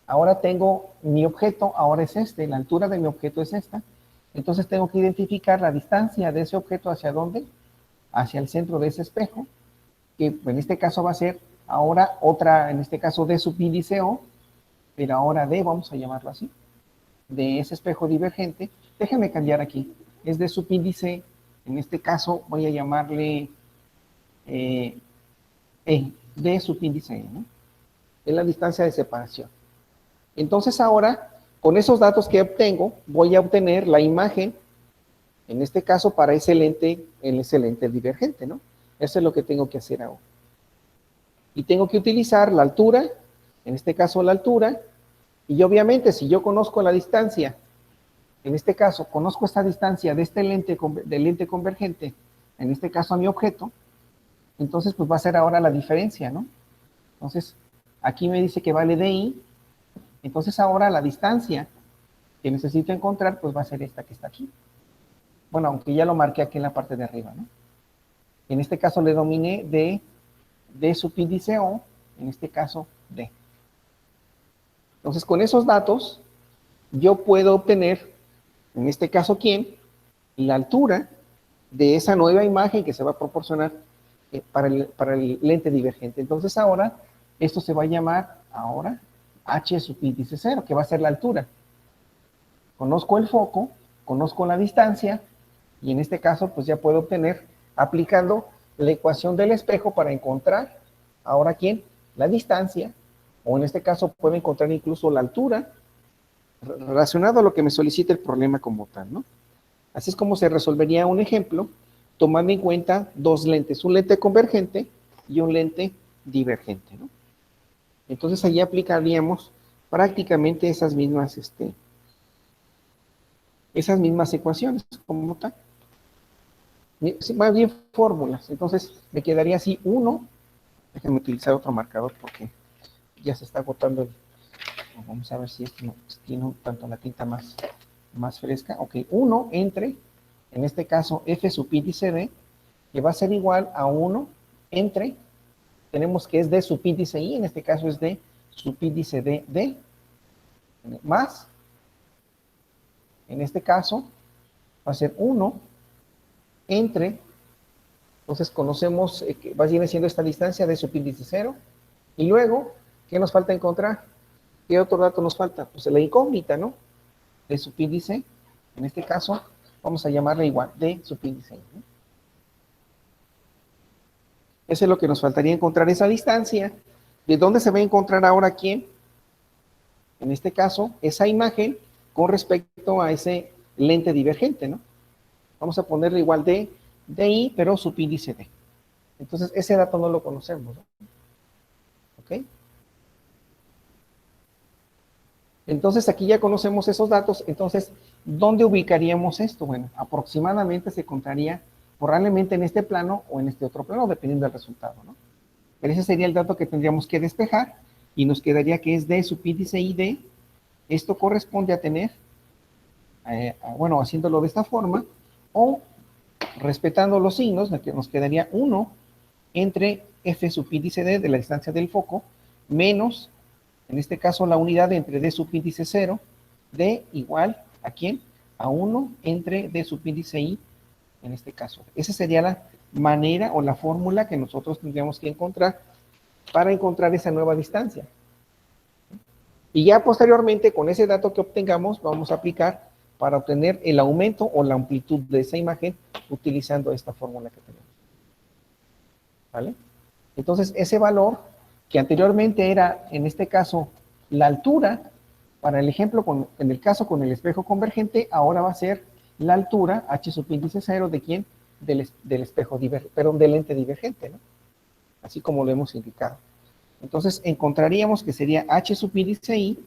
Ahora tengo mi objeto, ahora es la altura de mi objeto es esta. Entonces tengo que identificar la distancia de ese objeto hacia dónde, hacia el centro de ese espejo, que en este caso va a ser ahora otra, en este caso D subíndice O, pero ahora D, vamos a llamarlo así, de ese espejo divergente. Déjame cambiar aquí, es D subíndice, en este caso voy a llamarle D subíndice E, ¿no? Es la distancia de separación. Entonces ahora, con esos datos que obtengo, voy a obtener la imagen, en este caso para ese lente divergente, ¿no? Eso es lo que tengo que hacer ahora. Y tengo que utilizar la altura, en este caso la altura, y obviamente si yo conozco la distancia, en este caso conozco esta distancia de este lente, del lente convergente, en este caso a mi objeto, entonces pues va a ser ahora la diferencia, ¿no? Entonces, aquí me dice que vale DI, entonces ahora la distancia que necesito encontrar pues va a ser esta que está aquí. Bueno, aunque ya lo marqué aquí en la parte de arriba, ¿no? En este caso le dominé D subíndice O, en este caso D. Entonces, con esos datos, yo puedo obtener, en este caso, ¿quién? La altura de esa nueva imagen que se va a proporcionar para el lente divergente. Entonces, ahora, esto se va a llamar, ahora, H subíndice 0, que va a ser la altura. Conozco el foco, conozco la distancia, y en este caso, pues ya puedo obtener, aplicando la ecuación del espejo para encontrar, ahora, ¿quién? La distancia, o en este caso puedo encontrar incluso la altura, relacionado a lo que me solicita el problema como tal, ¿no? Así es como se resolvería un ejemplo, tomando en cuenta dos lentes, un lente convergente y un lente divergente, ¿no? Entonces allí aplicaríamos prácticamente esas mismas ecuaciones como tal. Más bien fórmulas. Entonces me quedaría así 1. Déjenme utilizar otro marcador porque ya se está agotando vamos a ver si esto no tiene un tanto la tinta más fresca. Ok, 1 entre, en este caso, F subíndice D, que va a ser igual a 1 entre, tenemos que es D subíndice I, en este caso es D subíndice D, más, en este caso, va a ser 1 entre, entonces conocemos que viene siendo esta distancia de subíndice 0, y luego, ¿qué nos falta encontrar? ¿Qué otro dato nos falta? Pues la incógnita, ¿no? De subíndice, en este caso, vamos a llamarle igual, de subíndice, ¿no? Eso es lo que nos faltaría encontrar, esa distancia. ¿De dónde se va a encontrar ahora quién? En este caso, esa imagen con respecto a ese lente divergente, ¿no? Vamos a ponerle igual de I, pero subíndice D. Entonces, ese dato no lo conocemos, ¿no? ¿Ok? Entonces, aquí ya conocemos esos datos. Entonces, ¿dónde ubicaríamos esto? Bueno, aproximadamente se encontraría probablemente en este plano o en este otro plano, dependiendo del resultado, ¿no? Pero ese sería el dato que tendríamos que despejar y nos quedaría que es D subíndice ID. Esto corresponde a tener, bueno, haciéndolo de esta forma, o respetando los signos, nos quedaría 1 entre F subíndice D de la distancia del foco, menos, en este caso, la unidad entre D subíndice 0, D igual, ¿a quién? A 1 entre D subíndice I, en este caso. Esa sería la manera o la fórmula que nosotros tendríamos que encontrar para encontrar esa nueva distancia. Y ya posteriormente, con ese dato que obtengamos, vamos a aplicar para obtener el aumento o la amplitud de esa imagen utilizando esta fórmula que tenemos. ¿Vale? Entonces, ese valor que anteriormente era, en este caso, la altura, para el ejemplo, en el caso con el espejo convergente, ahora va a ser la altura, h subíndice 0, ¿de quién? Del espejo divergente, perdón, del lente divergente, ¿no? Así como lo hemos indicado. Entonces, encontraríamos que sería h subíndice i,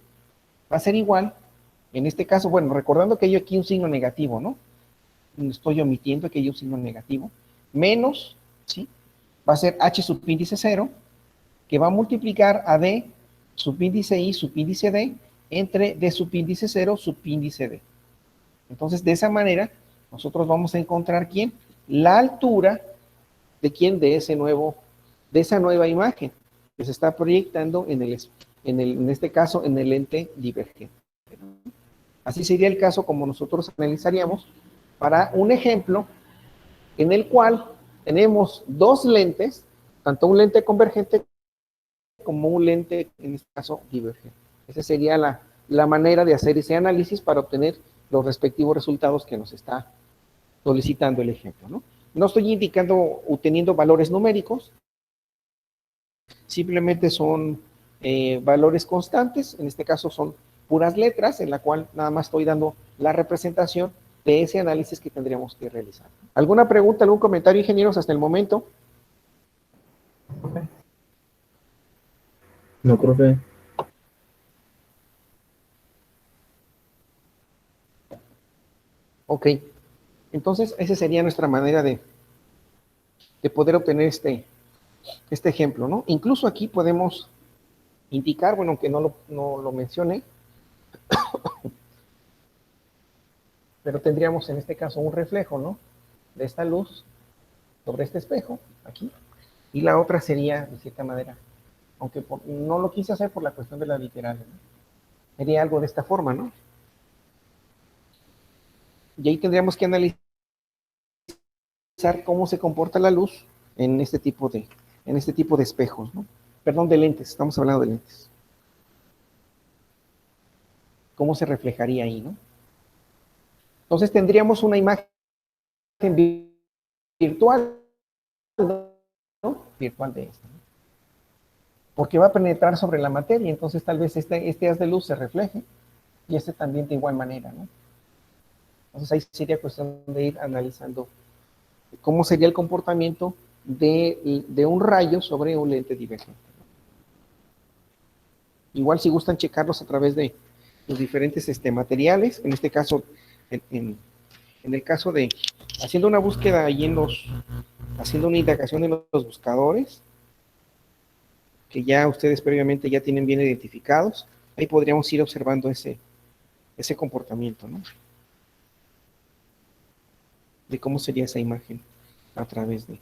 va a ser igual, en este caso, bueno, recordando que hay aquí un signo negativo, ¿no? Estoy omitiendo que hay un signo negativo, menos, ¿sí? Va a ser h subíndice 0, que va a multiplicar a d subíndice i subíndice d entre d subíndice 0 subíndice d. Entonces, de esa manera, nosotros vamos a encontrar ¿quién? La altura de quién, de esa nueva imagen que se está proyectando en este caso, en el lente divergente. Así sería el caso como nosotros analizaríamos para un ejemplo en el cual tenemos dos lentes, tanto un lente convergente como un lente, en este caso, divergente. Esa sería la manera de hacer ese análisis para obtener los respectivos resultados que nos está solicitando el ejemplo, ¿no? No estoy indicando o teniendo valores numéricos, simplemente son valores constantes, en este caso son puras letras, en la cual nada más estoy dando la representación de ese análisis que tendríamos que realizar. ¿Alguna pregunta, algún comentario, ingenieros, hasta el momento? No, profe. Ok, entonces esa sería nuestra manera de poder obtener este ejemplo, ¿no? Incluso aquí podemos indicar, bueno, aunque no lo mencioné, pero tendríamos en este caso un reflejo, ¿no? De esta luz sobre este espejo, aquí, y la otra sería, de cierta manera, aunque no lo quise hacer por la cuestión de la literal, ¿no? Sería algo de esta forma, ¿no? Y ahí tendríamos que analizar cómo se comporta la luz en este tipo de espejos, ¿no? Perdón, de lentes, estamos hablando de lentes. ¿Cómo se reflejaría ahí, no? Entonces tendríamos una imagen virtual, ¿no? Virtual de esta, ¿no? Porque va a penetrar sobre la materia, entonces tal vez este haz de luz se refleje y este también de igual manera, ¿no? Entonces ahí sería cuestión de ir analizando cómo sería el comportamiento de un rayo sobre un lente divergente. Igual si gustan checarlos a través de los diferentes materiales, en este caso, en el caso de haciendo una búsqueda ahí haciendo una indagación en los buscadores, que ya ustedes previamente ya tienen bien identificados, ahí podríamos ir observando ese comportamiento, ¿no? De cómo sería esa imagen a través de...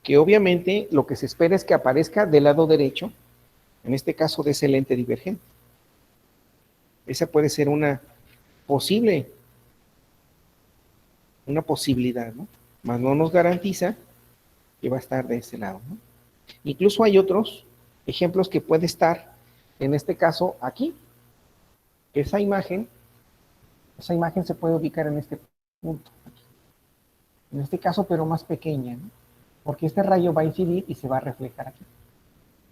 Que obviamente lo que se espera es que aparezca del lado derecho, en este caso de ese lente divergente. Esa puede ser una posibilidad, ¿no? Más no nos garantiza que va a estar de ese lado, ¿no? Incluso hay otros ejemplos que puede estar, en este caso, aquí. Esa imagen se puede ubicar en este punto, aquí. En este caso, pero más pequeña, ¿no? Porque este rayo va a incidir y se va a reflejar aquí.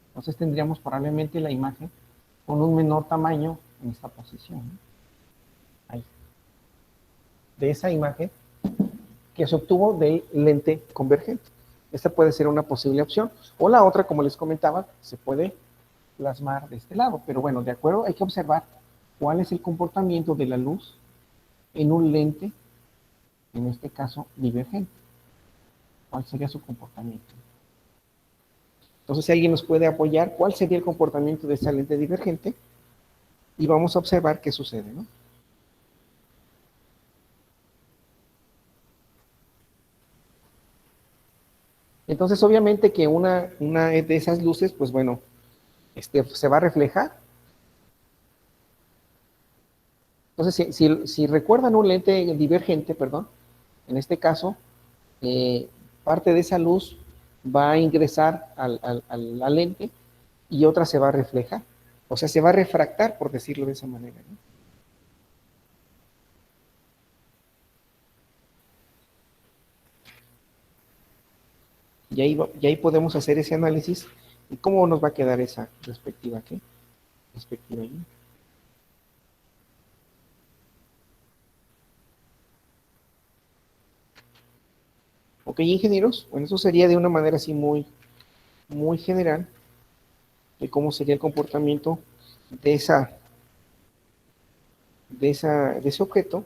Entonces tendríamos probablemente la imagen con un menor tamaño en esta posición, ¿no? Ahí. De esa imagen que se obtuvo del lente convergente. Esta puede ser una posible opción. O la otra, como les comentaba, se puede plasmar de este lado. Pero bueno, de acuerdo, hay que observar cuál es el comportamiento de la luz en un lente, en este caso divergente. ¿Cuál sería su comportamiento? Entonces, si alguien nos puede apoyar, ¿cuál sería el comportamiento de esa lente divergente? Y vamos a observar qué sucede, ¿no? Entonces, obviamente que una de esas luces, pues bueno, se va a reflejar. Entonces, si recuerdan un lente divergente, perdón, en este caso, parte de esa luz va a ingresar a la lente y otra se va a reflejar. O sea, se va a refractar, por decirlo de esa manera, ¿no? Y ahí podemos hacer ese análisis y cómo nos va a quedar esa perspectiva aquí. Perspectiva ahí. Ok, ingenieros, bueno, eso sería de una manera así muy, muy general de cómo sería el comportamiento de de ese objeto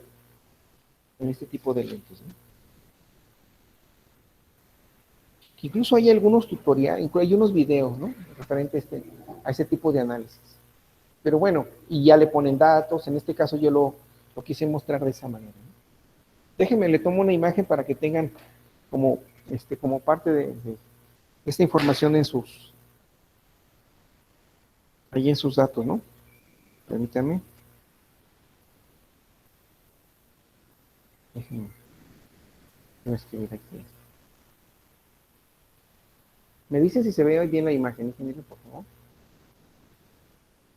en este tipo de lentes, ¿no? Incluso hay algunos tutoriales, hay unos videos, ¿no? Referente a este tipo de análisis. Pero bueno, y ya le ponen datos, en este caso yo lo quise mostrar de esa manera, ¿no? Déjenme, le tomo una imagen para que tengan como, como parte de esta información ahí en sus datos, ¿no? Permítanme. Déjenme escribir aquí. Me dicen si se ve bien la imagen, ingeniero, por favor.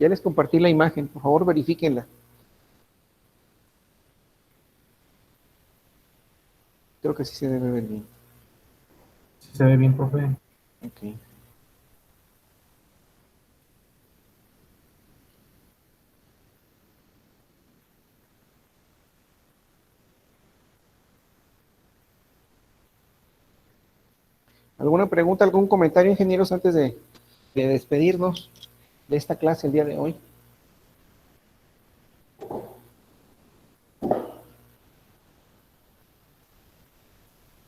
Ya les compartí la imagen, por favor verifíquenla. Creo que sí se debe ver bien. Sí se ve bien, profe. Ok. ¿Alguna pregunta, algún comentario, ingenieros, antes de despedirnos de esta clase el día de hoy?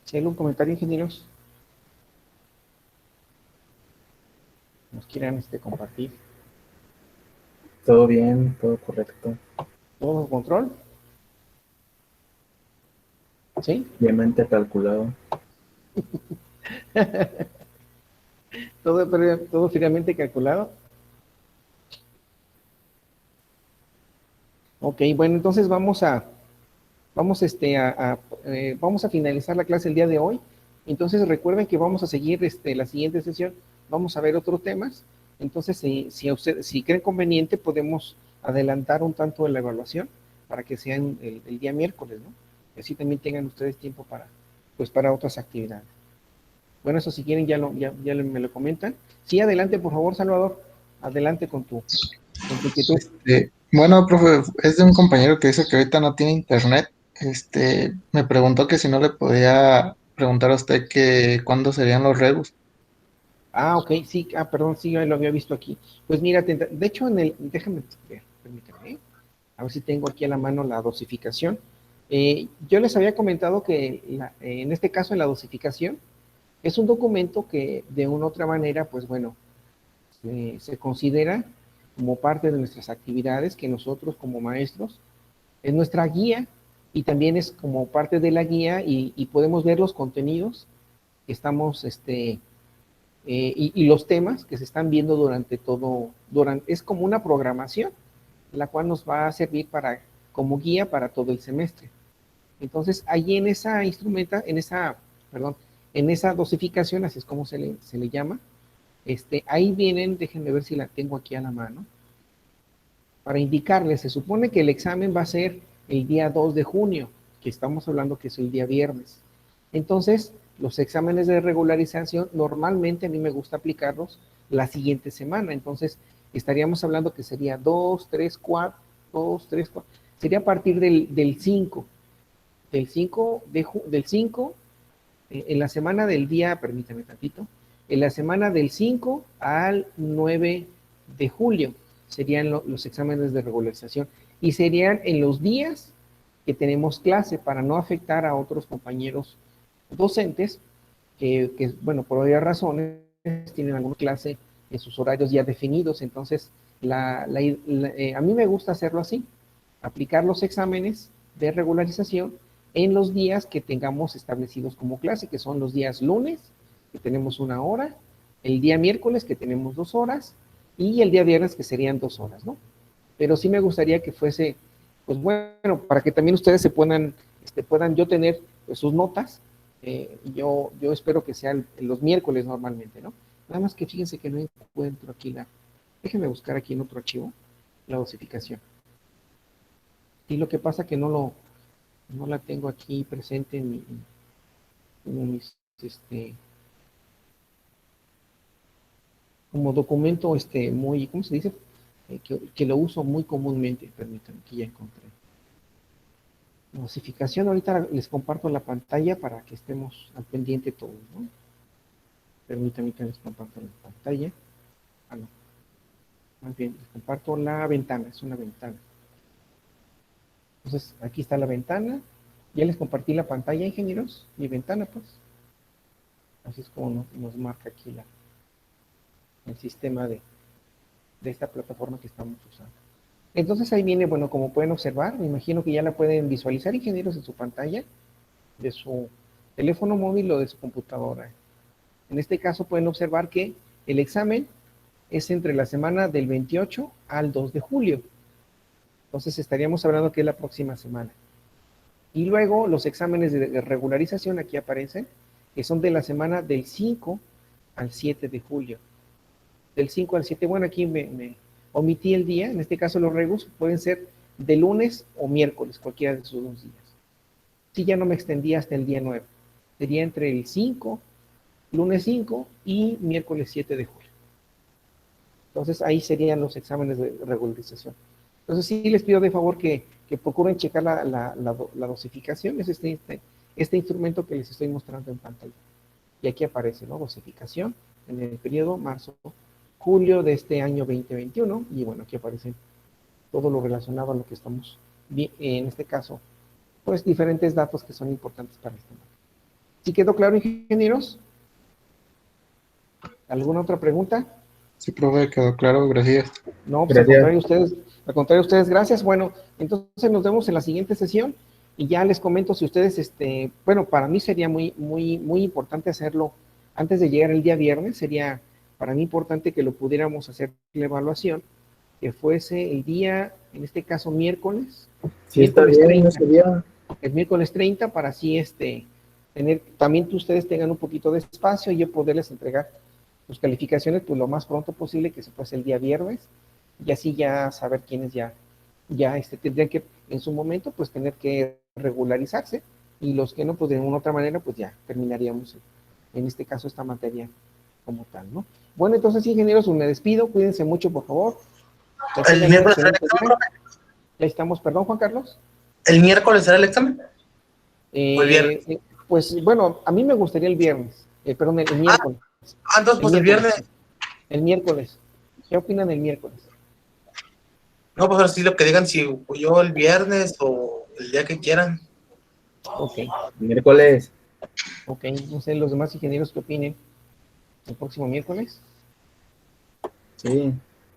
Si hay algún comentario, ingenieros, nos quieran compartir. Todo bien, todo correcto. ¿Todo bajo control? ¿Sí? Obviamente calculado. ¿Todo fríamente calculado? Ok, bueno, entonces vamos a finalizar la clase el día de hoy. Entonces recuerden que vamos a seguir la siguiente sesión, vamos a ver otros temas. Entonces, si creen conveniente, podemos adelantar un tanto de la evaluación para que sea el día miércoles, ¿no? Y así también tengan ustedes tiempo para otras actividades. Bueno, eso si quieren me lo comentan. Sí, adelante, por favor, Salvador. Adelante con tu inquietud. Bueno, profe, es de un compañero que dice que ahorita no tiene internet. Me preguntó que si no le podía preguntar a usted que cuándo serían los rebus. Ah, ok, sí, perdón, sí, yo lo había visto aquí. Pues mira, de hecho, déjame ver, permítame, ¿eh? A ver si tengo aquí a la mano la dosificación. Yo les había comentado que en este caso, en la dosificación, es un documento que de una u otra manera, pues bueno, se considera como parte de nuestras actividades, que nosotros como maestros, es nuestra guía y también es como parte de la guía y podemos ver los contenidos que estamos, y los temas que se están viendo durante es como una programación la cual nos va a servir como guía para todo el semestre. Entonces, ahí en esa en esa dosificación, así es como se le llama, ahí vienen, déjenme ver si la tengo aquí a la mano, para indicarles, se supone que el examen va a ser el día 2 de junio, que estamos hablando que es el día viernes. Entonces, los exámenes de regularización, normalmente a mí me gusta aplicarlos la siguiente semana. Entonces, estaríamos hablando que sería 2, 3, 4, sería a partir del 5, del 5, en la semana del día, permítame tantito, en la semana del 5 al 9 de julio serían los exámenes de regularización y serían en los días que tenemos clase para no afectar a otros compañeros docentes que bueno, por varias razones tienen alguna clase en sus horarios ya definidos. Entonces, a mí me gusta hacerlo así, aplicar los exámenes de regularización en los días que tengamos establecidos como clase, que son los días lunes, que tenemos 1 hora, el día miércoles, que tenemos 2 horas, y el día viernes, que serían 2 horas, ¿no? Pero sí me gustaría que fuese, pues bueno, para que también ustedes puedan yo tener pues, sus notas. Yo espero que sean los miércoles normalmente, ¿no? Nada más que fíjense que no encuentro aquí déjenme buscar aquí en otro archivo la dosificación. Y lo que pasa que no la tengo aquí presente en mis, como documento, muy, ¿cómo se dice? Que lo uso muy comúnmente. Permítanme, que ya encontré. Dosificación, ahorita les comparto la pantalla para que estemos al pendiente todos, ¿no? Permítanme que les comparto la pantalla. No. Más bien, les comparto la ventana, es una ventana. Entonces, aquí está la ventana. Ya les compartí la pantalla, ingenieros, mi ventana, pues. Así es como nos marca aquí el sistema de esta plataforma que estamos usando. Entonces ahí viene, bueno, como pueden observar, me imagino que ya la pueden visualizar, ingenieros, en su pantalla, de su teléfono móvil o de su computadora. En este caso pueden observar que el examen es entre la semana del 28 al 2 de julio. Entonces estaríamos hablando que es la próxima semana. Y luego los exámenes de regularización aquí aparecen, que son de la semana del 5 al 7 de julio. Del 5 al 7, bueno, aquí me omití el día, en este caso los regus pueden ser de lunes o miércoles, cualquiera de esos 2 días. Si ya no me extendía hasta el día 9, sería entre el 5, lunes 5 y miércoles 7 de julio. Entonces ahí serían los exámenes de regularización. Entonces sí les pido de favor que procuren checar la dosificación, es este instrumento que les estoy mostrando en pantalla. Y aquí aparece, ¿no? Dosificación en el periodo marzo-julio de este año 2021. Y bueno, aquí aparece todo lo relacionado a lo que estamos, en este caso, pues diferentes datos que son importantes para este tema. ¿Sí quedó claro, ingenieros? ¿Alguna otra pregunta? Sí, profe, quedó claro, gracias. No, pues Gracias. al contrario, ustedes, gracias. Bueno, entonces nos vemos en la siguiente sesión y ya les comento si ustedes, bueno, para mí sería muy importante hacerlo antes de llegar el día viernes. Sería para mí importante que lo pudiéramos hacer la evaluación, que fuese el día, en este caso miércoles. Sí, está miércoles bien, 30, ese día. el miércoles 30, para así tener, también que ustedes tengan un poquito de espacio y yo poderles entregar sus calificaciones pues lo más pronto posible, que se fuese el día viernes, y así ya saber quiénes ya tendrían que en su momento pues tener que regularizarse, y los que no, pues de una otra manera pues ya terminaríamos en este caso esta materia como tal, ¿no? Bueno, entonces ingenieros, me despido, cuídense mucho por favor. ¿El miércoles será el examen, profe? Ya estamos, perdón, Juan Carlos. ¿El miércoles será el examen? ¿O el viernes? Pues bueno, a mí me gustaría el viernes, perdón, el miércoles. Entonces pues el viernes. El miércoles. ¿Qué opinan del miércoles? No, pues ahora sí lo que digan, si yo el viernes o el día que quieran. Ok, Miércoles. ok, no sé, los demás ingenieros qué opinen. ¿El próximo miércoles? Sí.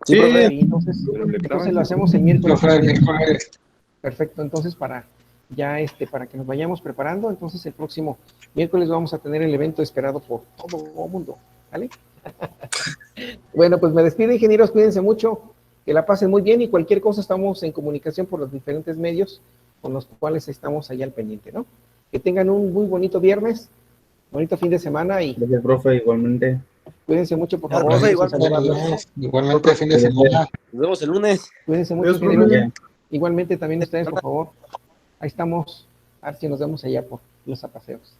Sí, Sí, profe, y entonces lo hacemos el miércoles. Profe, el miércoles. Perfecto, entonces para que nos vayamos preparando, entonces el próximo miércoles vamos a tener el evento esperado por todo el mundo, ¿vale? Bueno, pues me despido, ingenieros, cuídense mucho, Que la pasen muy bien y cualquier cosa estamos en comunicación por los diferentes medios con los cuales estamos allá al pendiente, ¿no? Que tengan un muy bonito viernes, bonito fin de semana y Gracias, profe, igualmente. cuídense mucho, por Claro, favor. profe, Gusto en saludarlos. Igualmente, fin de semana. Nos vemos el lunes. Cuídense mucho. Adiós, fin de profe. semana. Igualmente también ustedes, por favor. Ahí estamos. A ver si nos vemos allá por los apaseos.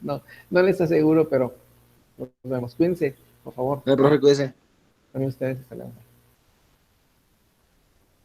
No, no les aseguro, pero nos vemos. Cuídense, por favor. Profe, cuídese. También ustedes. Hasta luego.